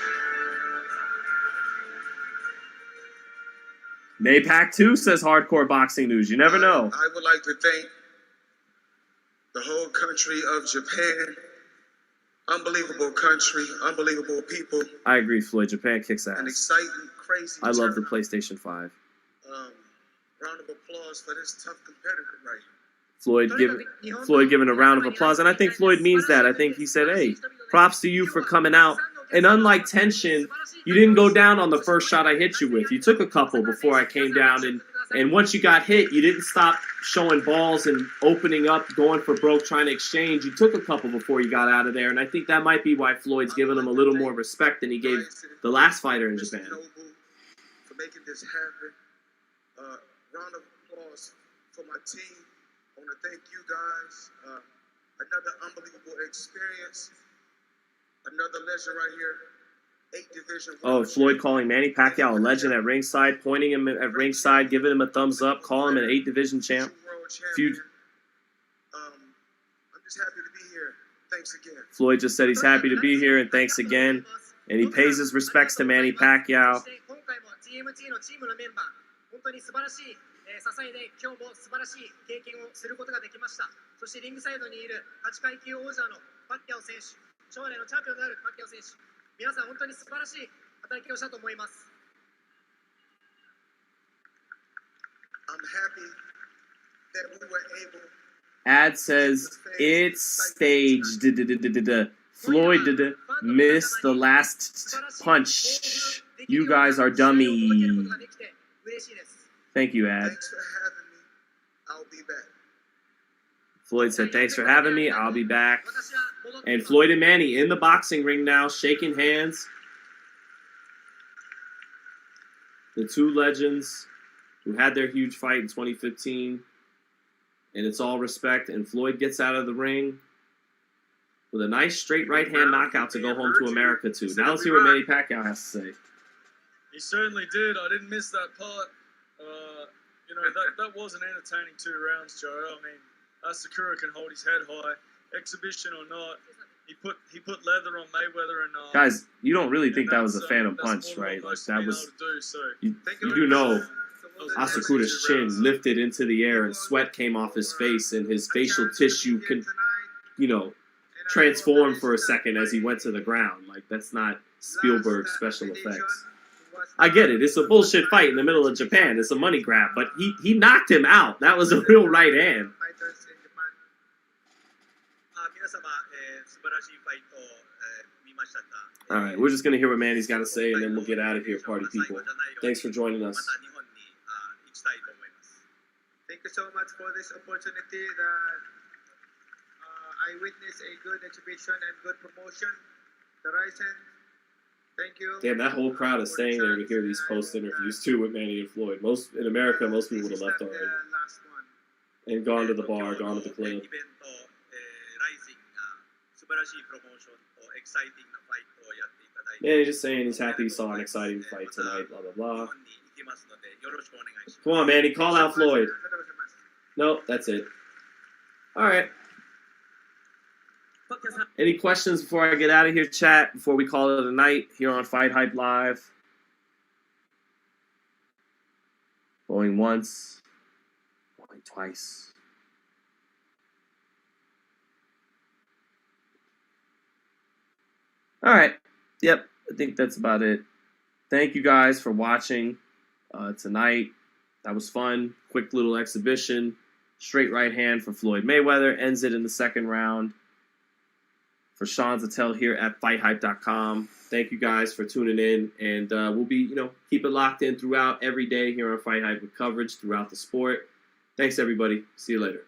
Maypac too says hardcore boxing news. You never know. I would like to thank the whole country of Japan. Unbelievable country, unbelievable people. I agree, Floyd. Japan kicks ass. An exciting, crazy. I love the PlayStation 5. Round of applause for this tough competitor, right? Floyd giving a round of applause, and I think Floyd means that. I think he said, "Hey, props to you for coming out." And unlike Tension, you didn't go down on the first shot I hit you with. You took a couple before I came down, and once you got hit, you didn't stop showing balls and opening up, going for broke, trying to exchange. You took a couple before you got out of there, and I think that might be why Floyd's giving him a little more respect than he gave the last fighter in Japan. For making this happen. Round of applause for my team. I want to thank you guys. Another unbelievable experience. Another legend right here. 8 division. Oh, Floyd calling Manny Pacquiao a legend at ringside, pointing him at ringside, giving him a thumbs up, calling him an 8 division champ. I'm just happy to be here. Thanks again. Floyd just said he's happy to be here and thanks again. And he pays his respects to Manny Pacquiao. 支えで今日も素晴らしい経験をすることができました。そしてリングサイドにいる8階級王者のパッキャオ選手、将来のチャンピオンであるパッキャオ選手、皆さん本当に素晴らしい働きをしたと思います。I'm happy that we were able. Ad says it's staged. Floyd missed the last punch. You guys are dummy. Thank you, Ad. Thanks for having me. I'll be back. Floyd said, thanks for having me. I'll be back. And Floyd and Manny in the boxing ring now, shaking hands. The 2 legends who had their huge fight in 2015. And it's all respect. And Floyd gets out of the ring with a nice straight right hand knockout to go home to America too. Now let's hear what Manny Pacquiao has to say. He certainly did. I didn't miss that part. That was an entertaining 2 rounds, Joe. I mean, Asakura can hold his head high, exhibition or not. He put leather on Mayweather and guys, you don't really think that was a phantom punch, right? Like that was. You do know Asakura's chin lifted into the air and sweat came off his face and his facial tissue could, transform for a second as he went to the ground. Like that's not Spielberg special effects. I get it. It's a bullshit fight in the middle of Japan. It's a money grab, but he knocked him out. That was a real right hand. All right, we're just going to hear what Manny's got to say, and then we'll get out of here, party people. Thanks for joining us. Thank you so much for this opportunity that I witnessed a good exhibition and good promotion. The Ryzen Thank you. Damn, that whole crowd is staying there to hear these post interviews too with Manny and Floyd. Most in America, most people would have left already and gone to the bar, gone to the club. Manny just saying he's happy he saw an exciting fight tonight. Blah blah blah. Come on, Manny, call out Floyd. Nope, that's it. All right. Any questions before I get out of here, chat? Before we call it a night here on FightHype Live? Going once, going twice. All right. Yep, I think that's about it. Thank you guys for watching tonight. That was fun. Quick little exhibition. Straight right hand for Floyd Mayweather. Ends it in the second round. For Sean Zattel here at FightHype.com. Thank you guys for tuning in, and we'll be, keep it locked in throughout every day here on FightHype with coverage throughout the sport. Thanks, everybody. See you later.